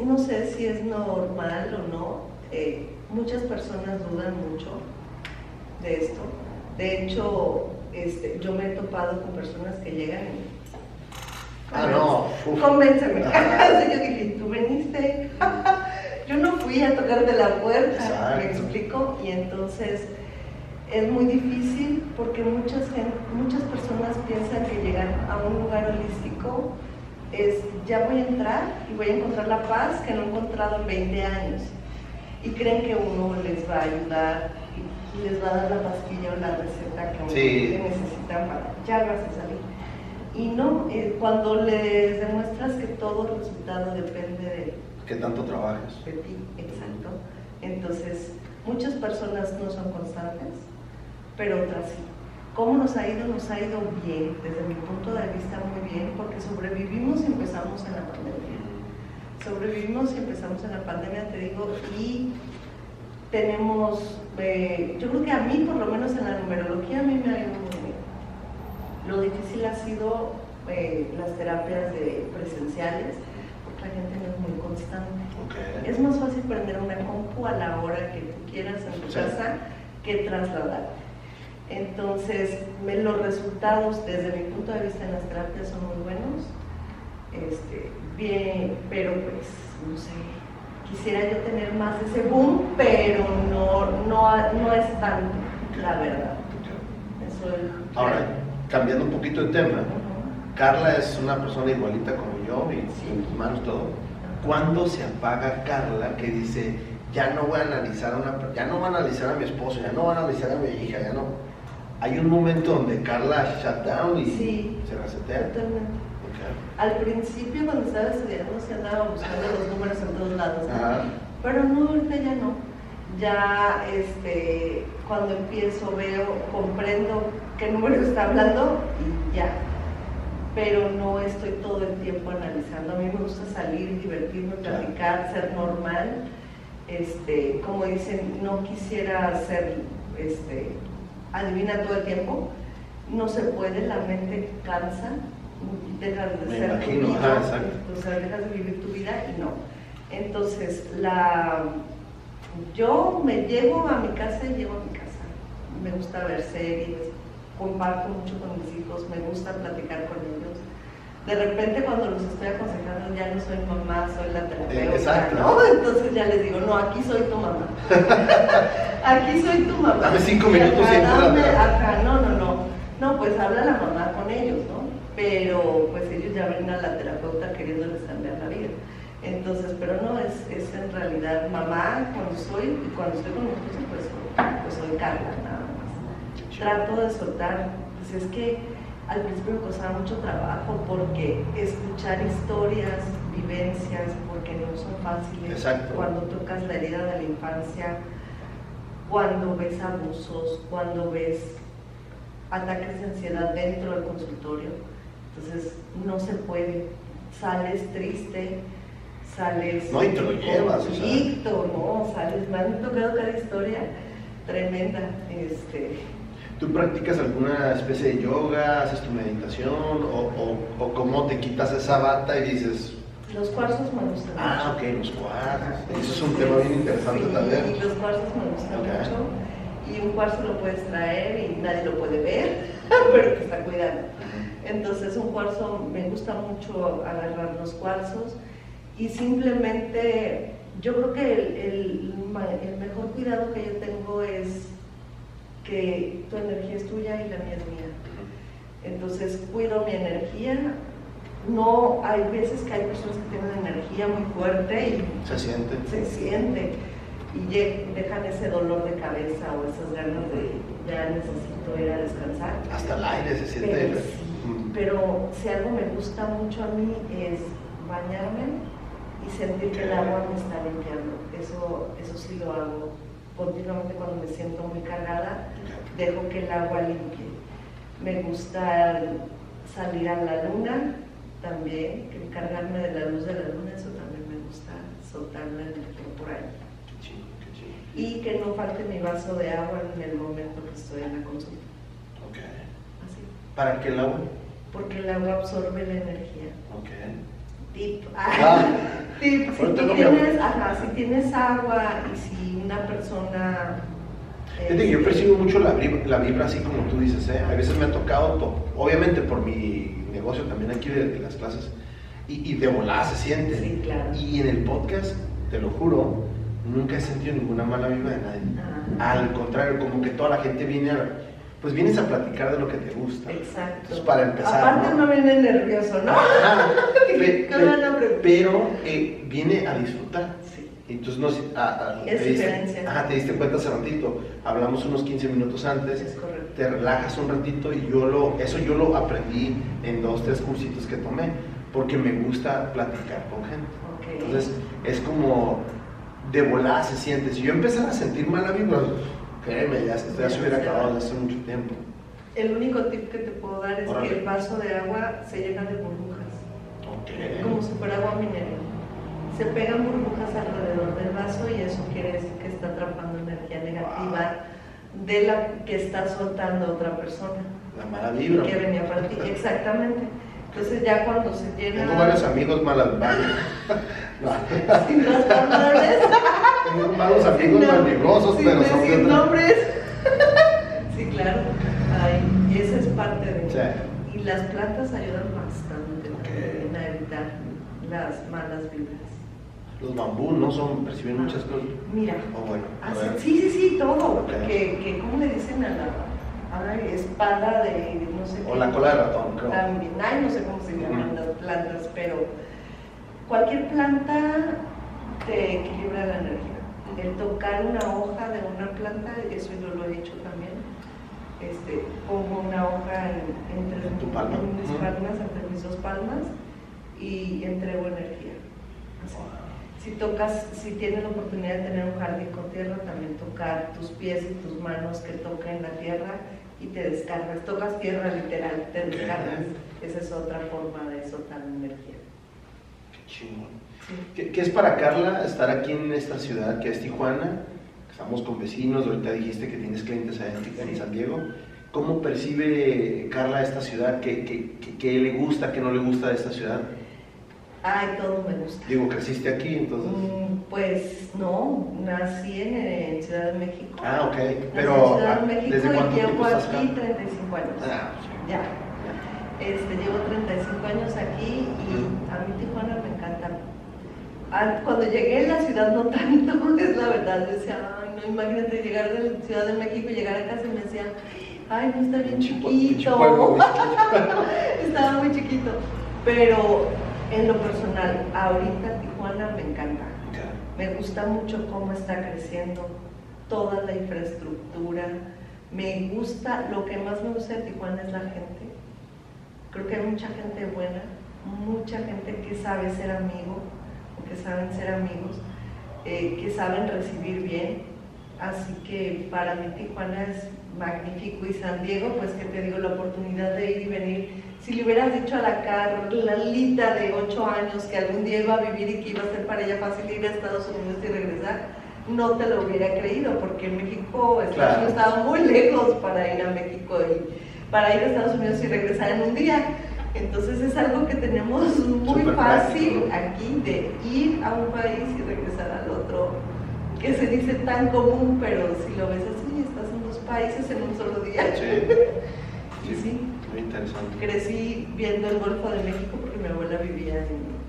No sé si es normal o no. Muchas personas dudan mucho de esto. De hecho, yo me he topado con personas que llegan y... Convénceme. Yo dije, tú veniste. Yo no fui a tocarte la puerta. Exacto. Me explico. Y entonces es muy difícil porque muchas personas piensan que llegar a un lugar holístico es ya voy a entrar y voy a encontrar la paz que no he encontrado en 20 años. Y creen que uno les va a ayudar y les va a dar la pastilla o la receta que necesitan para ya vas a salir. Y no, cuando les demuestras que todo el resultado depende de ¿Qué tanto trabajas? De ti, exacto. Entonces, muchas personas no son constantes, pero otras sí. ¿Cómo nos ha ido? Nos ha ido bien, desde mi punto de vista muy bien, porque sobrevivimos y empezamos en la pandemia. Sobrevivimos y empezamos en la pandemia, te digo, y tenemos, yo creo que a mí, por lo menos en la numerología, a mí me ha ido muy bien. Lo difícil ha sido las terapias presenciales, porque la gente no es muy constante. Okay. Es más fácil prender una compu a la hora que tú quieras en tu casa que trasladarte. Entonces, los resultados desde mi punto de vista en las terapias son muy buenos. Bien, pero pues, no sé, quisiera yo tener más ese boom, pero no es tanto, la verdad. Eso es. Ahora, cambiando un poquito de tema, Carla es una persona igualita como yo, y en tus manos todo. ¿Cuándo se apaga Carla que dice, ya no voy a analizar ya no voy a analizar a mi esposo, ya no voy a analizar a mi hija, ya no? Hay un momento donde Carla shut down y se resetea. Totalmente. Al principio, cuando estaba estudiando, se andaba buscando los números en todos lados, ¿no? Pero no, ahorita ya no. Ya cuando empiezo, comprendo qué número está hablando y ya. Pero no estoy todo el tiempo analizando. A mí me gusta salir, divertirme, platicar, ser normal. Como dicen, no quisiera ser adivina todo el tiempo. No se puede, la mente cansa. Dejas de ser tu vida, o sea, dejas de vivir tu vida y no. Entonces, yo me llevo a mi casa y llevo a mi casa. Me gusta ver series, comparto mucho con mis hijos, me gusta platicar con ellos. De repente, cuando los estoy aconsejando, ya no soy mamá, soy la terapeuta, ¿no? Entonces ya les digo, no, aquí soy tu mamá. Aquí soy tu mamá. Dame 5 minutos y no, pues habla la mamá con ellos, ¿no? Pero pues ellos ya ven a la terapeuta queriéndoles cambiar la vida. Entonces, pero no, es en realidad mamá cuando estoy con mi esposo, pues soy Carla, nada más. Trato de soltar, pues es que al principio me costaba mucho trabajo porque escuchar historias, vivencias, porque no son fáciles. Exacto. Cuando tocas la herida de la infancia, cuando ves abusos, cuando ves ataques de ansiedad dentro del consultorio. Entonces, no se puede. Sales triste, sales. No, y te lo llevas, conflicto, ¿no? Sales. Me han tocado cada historia tremenda. ¿Tú practicas alguna especie de yoga? ¿Haces tu meditación? ¿O cómo te quitas esa bata y dices. Los cuarzos me gustan mucho. Ok, los cuarzos. Eso es un tema bien interesante también. Sí, los cuarzos me gustan mucho. Y un cuarzo lo puedes traer y nadie lo puede ver, pero te está cuidando. Entonces un cuarzo, me gusta mucho agarrar los cuarzos y simplemente yo creo que el mejor cuidado que yo tengo es que tu energía es tuya y la mía es mía. Entonces cuido mi energía. No, hay veces que hay personas que tienen energía muy fuerte y se siente y dejan ese dolor de cabeza o esas ganas de ya necesito ir a descansar. Hasta el aire se siente. Pero si algo me gusta mucho a mí es bañarme y sentir que el agua me está limpiando. Eso sí lo hago continuamente cuando me siento muy cargada, dejo que el agua limpie. Me gusta salir a la luna también, que cargarme de la luz de la luna, eso también me gusta, soltar la energía por ahí. Y que no falte mi vaso de agua en el momento que estoy en la consulta. Así. ¿Para qué el agua? Porque el agua absorbe la energía. Tip. Tip. Si tienes agua y si una persona. Yo percibo mucho la vibra así como tú dices, ¿eh? A veces me ha tocado, obviamente por mi negocio también aquí de las clases, y de volada se siente. Sí, claro. Y en el podcast, te lo juro, nunca he sentido ninguna mala vibra de nadie. Al contrario, como que toda la gente vienes a platicar de lo que te gusta. Exacto. Entonces, para empezar. Aparte no viene nervioso, ¿no? Pero viene a disfrutar. Sí. Entonces, no, es diferencia. Te diste cuenta hace ratito, hablamos unos 15 minutos antes. Es correcto. Te relajas un ratito y eso yo lo aprendí en 2, 3 cursitos que tomé, porque me gusta platicar con gente. Okay. Entonces, es como de volada se siente. Si yo empezara a sentir mala vibra, créeme, ya se hubiera acabado desde hace mucho tiempo. El único tip que te puedo dar es Órale. que el vaso de agua se llena de burbujas, Ok. como si fuera agua mineral. Se pegan burbujas alrededor del vaso y eso quiere decir que está atrapando energía negativa de la que está soltando otra persona. La mala vibra. Que venía para ti, exactamente. Entonces ya cuando se llena... Tengo varios amigos malas vibras. Sin responsables. Tengo malos amigos malvibrosos, pero son sin de... nombres. Sí, claro. Ay, y esa es parte de... Sí. Y las plantas ayudan bastante Ok. también a evitar las malas vibras. Los bambú no son, perciben muchas cosas. Mira. Oh, bueno. A Así, ver. sí, todo. Ok. Que ¿cómo le dicen a la espada de no sé qué? O la cola de ratón, creo. También, ay, no sé cómo se llaman las plantas, pero cualquier planta te equilibra la energía. El tocar una hoja de una planta, eso yo lo he hecho también. Pongo una hoja entre ¿En tu palma? mis palmas, entre mis dos palmas, y entrego energía. Así. Si tienes la oportunidad de tener un jardín con tierra, también tocar tus pies y tus manos que toquen la tierra y te descargas. Tocas tierra literal, te descargas. Esa es otra forma de soltar energía. Qué chingón. Sí. ¿Qué es para Carla estar aquí en esta ciudad que es Tijuana? Estamos con vecinos, ahorita dijiste que tienes clientes allá en San Diego. ¿Cómo percibe Carla esta ciudad? ¿Qué le gusta, qué no le gusta de esta ciudad? Ay, todo me gusta. Digo, creciste aquí, entonces... Pues no, nací en Ciudad de México. Ah, ok. Nací en Pero, Ciudad de México ¿desde cuánto y llevo tiempo estás acá? aquí 35 años. Ah, sí. Ya. Llevo 35 años aquí y a mí Tijuana me encanta. Cuando llegué a la ciudad no tanto, es la verdad, decía, ay, no, imagínate llegar de Ciudad de México y llegar a casa y me decía, ay, no, está bien chiquito. Estaba muy chiquito, pero en lo personal, ahorita Tijuana me encanta. Me gusta mucho cómo está creciendo toda la infraestructura. Me gusta, lo que más me gusta de Tijuana es la gente. Creo que hay mucha gente buena, mucha gente que sabe ser amigo, o que saben ser amigos, que saben recibir bien. Así que para mí Tijuana es magnífico, y San Diego, pues que te digo, la oportunidad de ir y venir. Si le hubieras dicho a la Carlita de 8 años que algún día iba a vivir y que iba a ser para ella fácil ir a Estados Unidos y regresar, no te lo hubiera creído, porque en México estaba muy lejos para ir a México y para ir a Estados Unidos y regresar en un día. Entonces es algo que tenemos muy fácil aquí, de ir a un país y regresar al otro, que se dice tan común, pero si lo ves así, estás en 2 países en un solo día. Sí. Y sí, muy interesante. crecí viendo el Golfo de México porque mi abuela vivía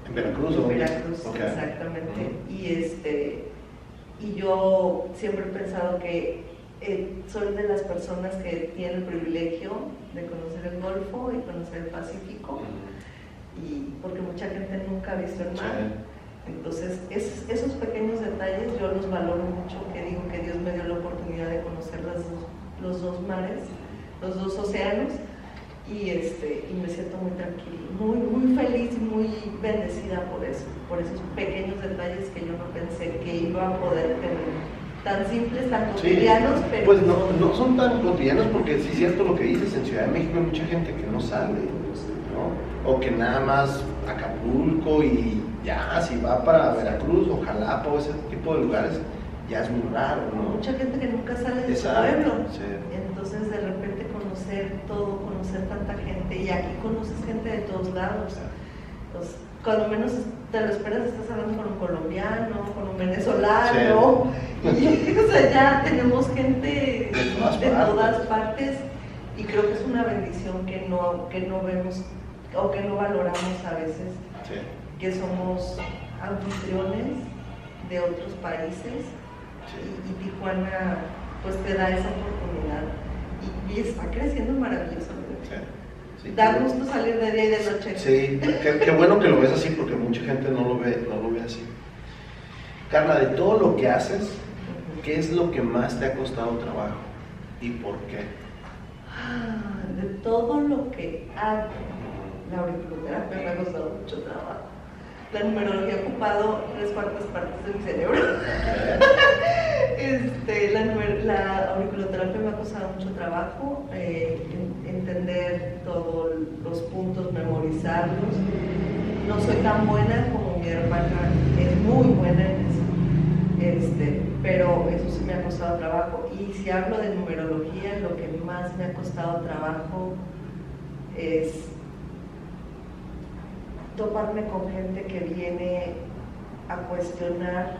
¿En Veracruz o en dónde? Veracruz, Okay. exactamente. Y yo siempre he pensado que soy de las personas que tienen el privilegio de conocer el Golfo y conocer el Pacífico, y porque mucha gente nunca ha visto el mar. Sí. Entonces, esos pequeños detalles yo los valoro mucho, que digo que Dios me dio la oportunidad de conocer los 2 mares, los 2 océanos, y me siento muy tranquila, muy feliz y muy bendecida por eso, por esos pequeños detalles que yo no pensé que iba a poder tener. Tan simples, tan cotidianos, pero... Pues no son tan cotidianos, porque sí es cierto lo que dices, en Ciudad de México hay mucha gente que no sale, ¿no? O que nada más Acapulco y ya, si va para Veracruz o Jalapa o ese tipo de lugares, ya es muy raro, ¿no? Mucha gente que nunca sale de su Exacto, pueblo. sí. Entonces, de repente conocer todo, conocer tanta gente, y aquí conoces gente de todos lados. Pues, cuando menos te lo esperas, estás hablando con un colombiano, con un venezolano, y o sea, ya tenemos gente de todas partes, y creo que es una bendición que no vemos o que no valoramos a veces, que somos anfitriones de otros países, y Tijuana pues te da esa oportunidad, y está creciendo maravillosamente. Sí, Da gusto salir de día y de noche. Sí, qué bueno que lo ves así, porque mucha gente no lo ve así. Carla, de todo lo que haces, ¿qué es lo que más te ha costado trabajo y por qué? De todo lo que hago, la auriculoterapia me ha costado mucho trabajo. la numerología ha ocupado 3/4 de mi cerebro. La auriculoterapia me ha costado mucho trabajo, entender todos los puntos, memorizarlos. No soy tan buena como mi hermana, es muy buena en eso, pero eso sí me ha costado trabajo. Y si hablo de numerología, lo que más me ha costado trabajo es toparme con gente que viene a cuestionar,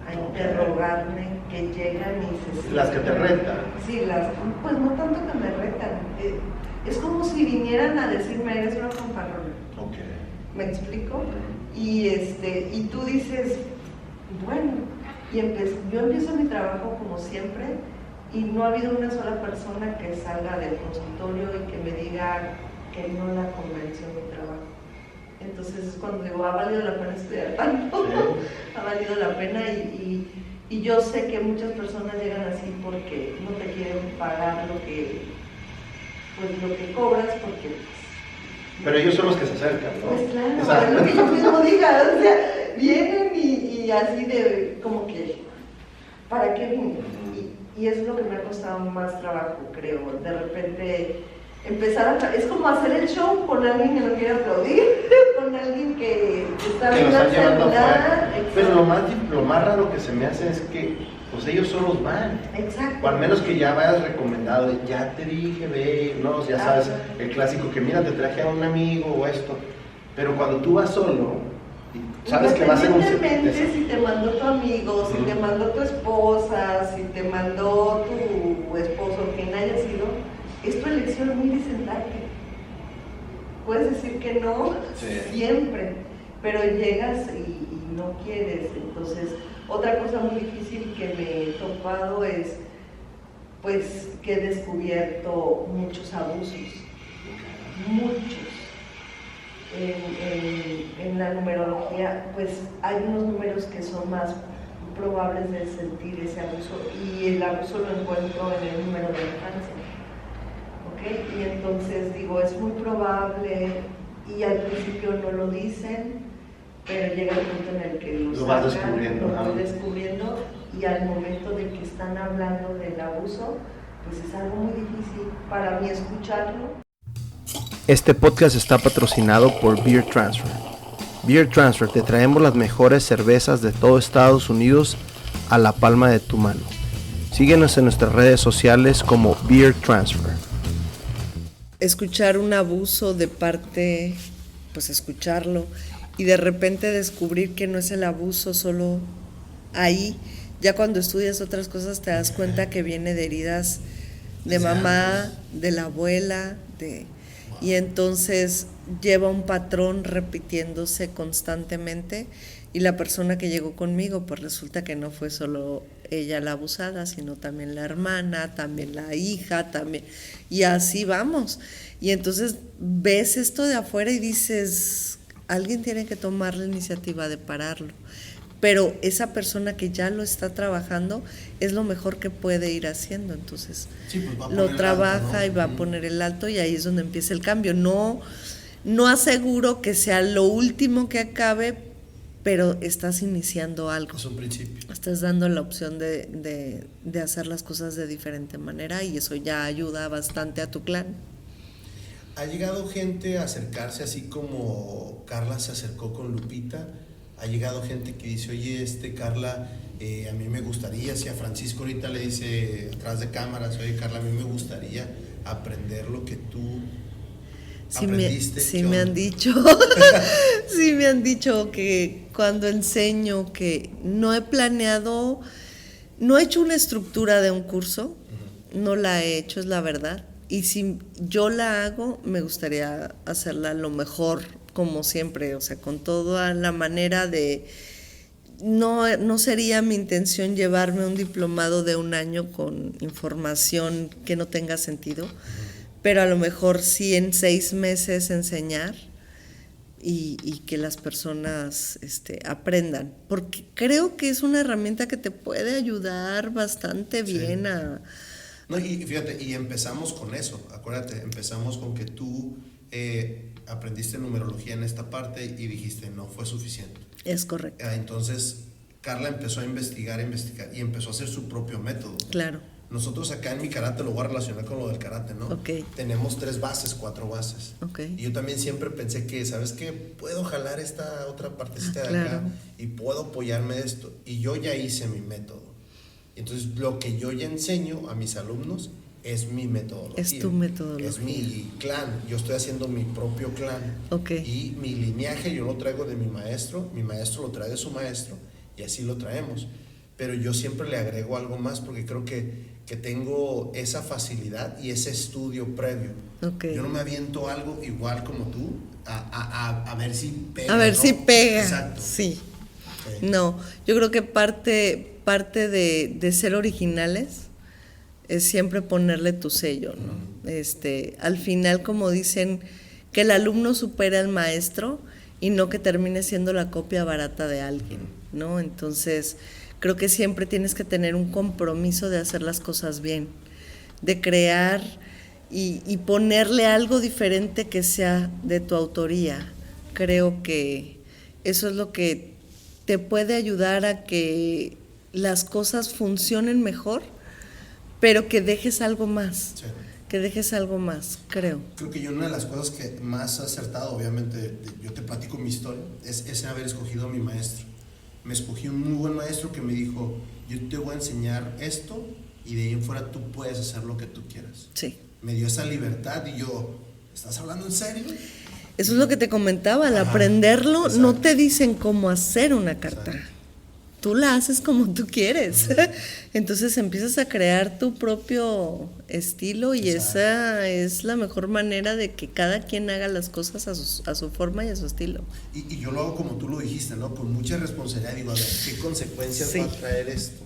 a interrogarme, que llegan y se... Las que te retan. Sí, pues no tanto que me retan, es como si vinieran a decirme, eres una fanfarrona. Ok. ¿Me explico? Y tú dices, bueno, yo empiezo mi trabajo como siempre y no ha habido una sola persona que salga del consultorio y que me diga que no la convenció mi trabajo. Entonces es cuando digo, ha valido la pena estudiar tanto, sí. Ha valido la pena y yo sé que muchas personas llegan así porque no te quieren pagar lo que cobras, porque... Pero ellos son los que se acercan, ¿no? Pues claro, es lo que yo mismo diga, o sea, vienen y así de, como que, ¿para qué vine? Y es lo que me ha costado más trabajo, creo, de repente... es como hacer el show con alguien que no quiere aplaudir, con alguien que está viendo el celular. Pero lo más raro que se me hace es que pues ellos solos van. Exacto. O al menos que ya vayas recomendado, ya te dije, ve, no, ya sabes, el clásico que mira, te traje a un amigo o esto. Pero cuando tú vas solo, sabes que vas a ser un... Independientemente si te mandó tu amigo, si te mandó tu esposa, si te mandó tu esposo, quien haya sido, es tu elección muy sentarte. Puedes decir que no, sí. Siempre, pero llegas y no quieres. Entonces, otra cosa muy difícil que me he topado es, pues, que he descubierto muchos abusos, muchos. En la numerología, pues, hay unos números que son más probables de sentir ese abuso, y el abuso lo encuentro en el número de infancia. Y entonces digo, es muy probable, y al principio no lo dicen, pero llega el punto en el que lo vas sacan, descubriendo, lo voy descubriendo, y al momento de que están hablando del abuso, pues es algo muy difícil para mí escucharlo. Este podcast está patrocinado por Beer Transfer. Beer Transfer, te traemos las mejores cervezas de todo Estados Unidos a la palma de tu mano. Síguenos en nuestras redes sociales como Beer Transfer. Escuchar un abuso de parte, pues escucharlo, y de repente descubrir que no es el abuso solo ahí. Ya cuando estudias otras cosas te das cuenta que viene de heridas de mamá, de la abuela, y entonces lleva un patrón repitiéndose constantemente, y la persona que llegó conmigo, pues resulta que no fue solo ella la abusada, sino también la hermana, también la hija, también, y así vamos. Y entonces ves esto de afuera y dices, alguien tiene que tomar la iniciativa de pararlo, pero esa persona que ya lo está trabajando es lo mejor que puede ir haciendo. Entonces sí, pues lo trabaja, ¿no? Y va a poner el alto, y ahí es donde empieza el cambio. No aseguro que sea lo último que acabe, pero estás iniciando algo. Es un principio. Estás dando la opción de hacer las cosas de diferente manera, y eso ya ayuda bastante a tu clan. ¿Ha llegado gente a acercarse así como Carla se acercó con Lupita? ¿Ha llegado gente que dice, oye, Carla, a mí me gustaría, si a Francisco ahorita le dice atrás de cámaras, oye, Carla, a mí me gustaría aprender lo que tú aprendiste? Sí me han dicho, sí me han dicho que cuando enseño, que no he planeado, no he hecho una estructura de un curso, no la he hecho, es la verdad, y si yo la hago, me gustaría hacerla lo mejor, como siempre, o sea, con toda la manera de... No sería mi intención llevarme un diplomado de 1 año con información que no tenga sentido, pero a lo mejor sí en 6 meses enseñar y que las personas aprendan, porque creo que es una herramienta que te puede ayudar bastante bien sí. No, y fíjate, y empezamos con eso, acuérdate, empezamos con que tú aprendiste numerología en esta parte y dijiste, no fue suficiente. Es correcto. Entonces, Carla empezó a investigar y empezó a hacer su propio método. Claro. Nosotros acá en mi karate, lo voy a relacionar con lo del karate, ¿no? Okay. Tenemos 3 bases, 4 bases. Okay. Y yo también siempre pensé que, ¿sabes qué? Puedo jalar esta otra partecita de claro. acá y puedo apoyarme de esto. Y yo ya hice mi método. Entonces, lo que yo ya enseño a mis alumnos es mi metodología. Es tu metodología. Es mi clan. Yo estoy haciendo mi propio clan. Okay. Y mi lineaje yo lo traigo de mi maestro lo trae de su maestro, y así lo traemos. Pero yo siempre le agrego algo más porque creo que tengo esa facilidad y ese estudio previo. Okay. Yo no me aviento algo igual como tú a ver si pega. A ver, ¿no? si pega. Exacto. Sí. No, yo creo que parte de ser originales es siempre ponerle tu sello, ¿no? Al final, como dicen, que el alumno supere al maestro y no que termine siendo la copia barata de alguien, ¿no? Entonces, creo que siempre tienes que tener un compromiso de hacer las cosas bien, de crear y ponerle algo diferente que sea de tu autoría. Creo que eso es lo que te puede ayudar a que las cosas funcionen mejor, pero que dejes algo más. Sí. Que dejes algo más, creo. Creo que yo una de las cosas que más he acertado, obviamente, yo te platico mi historia, es haber escogido a mi maestro. Me escogí un muy buen maestro que me dijo, yo te voy a enseñar esto y de ahí en fuera tú puedes hacer lo que tú quieras. Sí. Me dio esa libertad y yo, ¿estás hablando en serio? Eso es lo que te comentaba, al aprenderlo, exacto. No te dicen cómo hacer una carta. Exacto. Tú la haces como tú quieres. Entonces empiezas a crear tu propio estilo y exacto. Esa es la mejor manera de que cada quien haga las cosas a su forma y a su estilo. Y yo lo hago como tú lo dijiste, ¿no? Con mucha responsabilidad. Digo, a ver, ¿qué consecuencias sí. va a traer esto?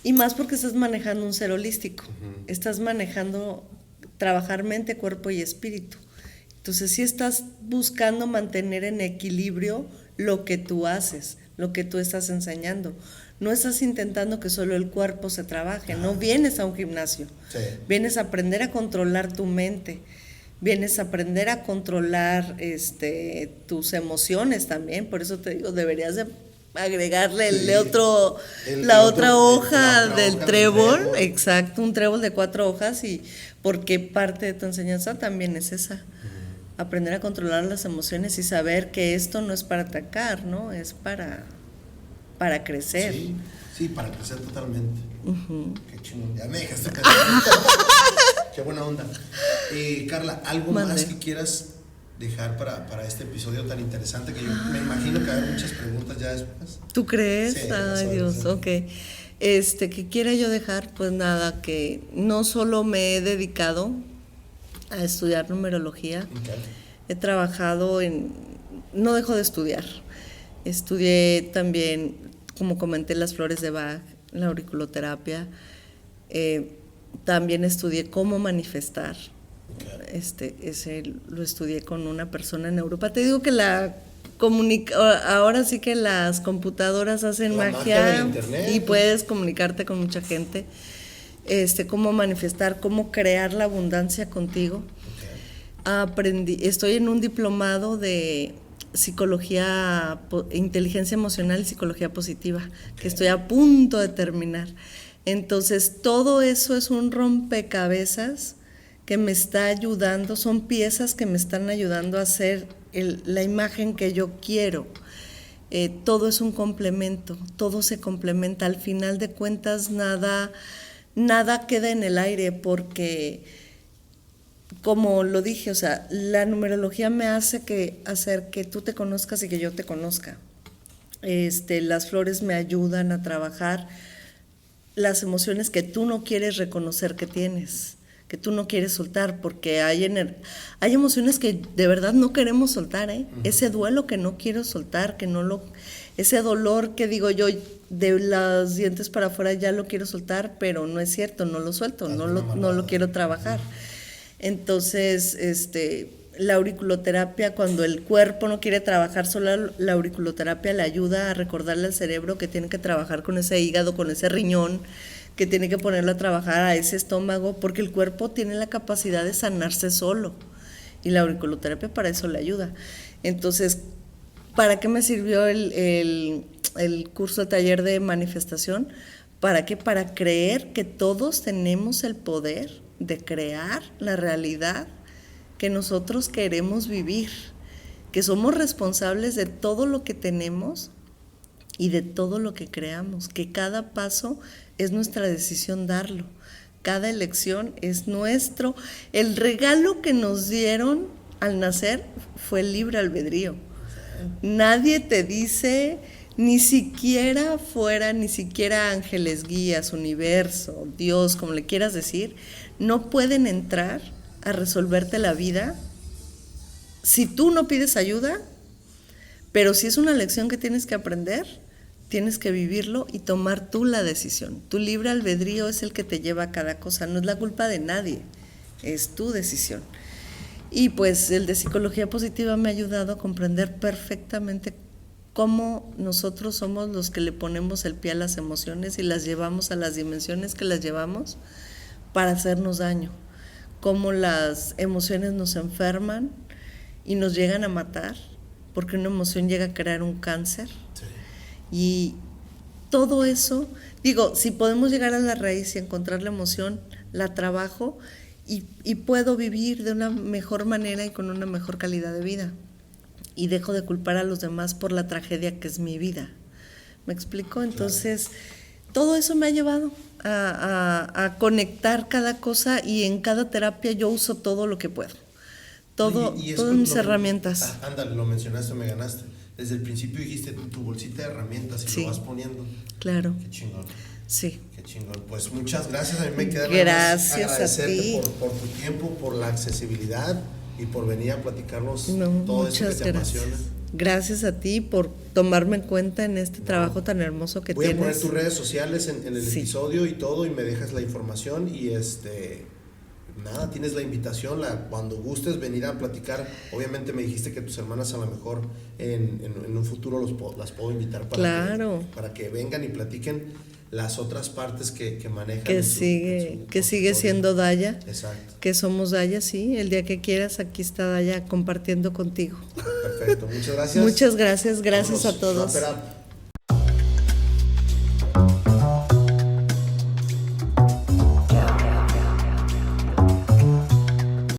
Y más porque estás manejando un ser holístico. Estás manejando trabajar mente, cuerpo y espíritu. Entonces sí estás buscando mantener en equilibrio lo que tú haces, lo que tú estás enseñando. No estás intentando que solo el cuerpo se trabaje, no vienes a un gimnasio, sí. Vienes a aprender a controlar tu mente, vienes a aprender a controlar tus emociones también, por eso te digo, deberías de agregarle sí. la otra hoja del trébol, exacto, un trébol de 4 hojas, y porque parte de tu enseñanza también es esa. Aprender a controlar las emociones y saber que esto no es para atacar, ¿no? Es para crecer. Sí, para crecer totalmente. Qué chingón, ya me dejaste Qué buena onda. Carla, ¿algo más que quieras dejar para este episodio tan interesante? Que yo me imagino que va a haber muchas preguntas ya después. ¿Tú crees? Sí, ay, Dios, sí. Ok. ¿Qué quiera yo dejar? Pues nada, que no solo me he dedicado a estudiar numerología. Okay. He trabajado no dejo de estudiar. Estudié también, como comenté, las flores de Bach, la auriculoterapia. También estudié cómo manifestar. Okay. Ese lo estudié con una persona en Europa. Te digo que ahora sí que las computadoras hacen magia y puedes comunicarte con mucha gente. Cómo manifestar, cómo crear la abundancia contigo. Okay. Estoy en un diplomado de psicología, inteligencia emocional y psicología positiva, okay. Que estoy a punto de terminar. Entonces, todo eso es un rompecabezas que me está ayudando, son piezas que me están ayudando a hacer la imagen que yo quiero. Todo es un complemento, todo se complementa. Al final de cuentas, nada queda en el aire porque, como lo dije, o sea, la numerología me hacer que tú te conozcas y que yo te conozca. Las flores me ayudan a trabajar las emociones que tú no quieres reconocer que tienes, que tú no quieres soltar, porque hay emociones que de verdad no queremos soltar, ¿eh? Uh-huh. Ese duelo que no quiero soltar, ese dolor que digo yo de los dientes para afuera ya lo quiero soltar, pero no es cierto, no lo suelto, no lo quiero trabajar. Entonces, la auriculoterapia, cuando el cuerpo no quiere trabajar, solo la auriculoterapia le ayuda a recordarle al cerebro que tiene que trabajar con ese hígado, con ese riñón, que tiene que ponerlo a trabajar a ese estómago, porque el cuerpo tiene la capacidad de sanarse solo. y la auriculoterapia para eso le ayuda. Entonces, ¿para qué me sirvió el curso de taller de manifestación? ¿Para qué? Para creer que todos tenemos el poder de crear la realidad que nosotros queremos vivir, que somos responsables de todo lo que tenemos y de todo lo que creamos, que cada paso es nuestra decisión darlo, cada elección es nuestro. El regalo que nos dieron al nacer fue el libre albedrío. Nadie te dice, ni siquiera ángeles, guías, universo, Dios, como le quieras decir, no pueden entrar a resolverte la vida si tú no pides ayuda, pero si es una lección que tienes que aprender, tienes que vivirlo y tomar tú la decisión. Tu libre albedrío es el que te lleva a cada cosa, no es la culpa de nadie, es tu decisión. Y pues el de psicología positiva me ha ayudado a comprender perfectamente cómo nosotros somos los que le ponemos el pie a las emociones y las llevamos a las dimensiones que las llevamos para hacernos daño, cómo las emociones nos enferman y nos llegan a matar, porque una emoción llega a crear un cáncer. Sí. Y todo eso, digo, si podemos llegar a la raíz y encontrar la emoción, la trabajo y puedo vivir de una mejor manera y con una mejor calidad de vida. Y dejo de culpar a los demás por la tragedia que es mi vida. ¿Me explico? Entonces, todo eso me ha llevado a conectar cada cosa, y en cada terapia yo uso todo lo que puedo. Todas mis herramientas. Ándale, lo mencionaste, me ganaste. Desde el principio dijiste tu bolsita de herramientas y sí, lo vas poniendo. Claro. Qué chingón. Sí. Qué chingón. Pues muchas gracias. A mí me queda agradecerte por tu tiempo, por la accesibilidad y por venir a platicarnos todo eso que te apasiona. Gracias a ti por tomarme en cuenta en este trabajo tan hermoso que tienes. Voy a poner tus redes sociales en el episodio y todo, y me dejas la información y nada, tienes la invitación, cuando gustes venir a platicar. Obviamente me dijiste que tus hermanas a lo mejor en un futuro las puedo invitar para que vengan y platiquen las otras partes que manejan. Que sigue siendo Daya. Exacto. Que somos Daya, sí. El día que quieras, aquí está Daya compartiendo contigo. Perfecto, muchas gracias. Muchas gracias a todos.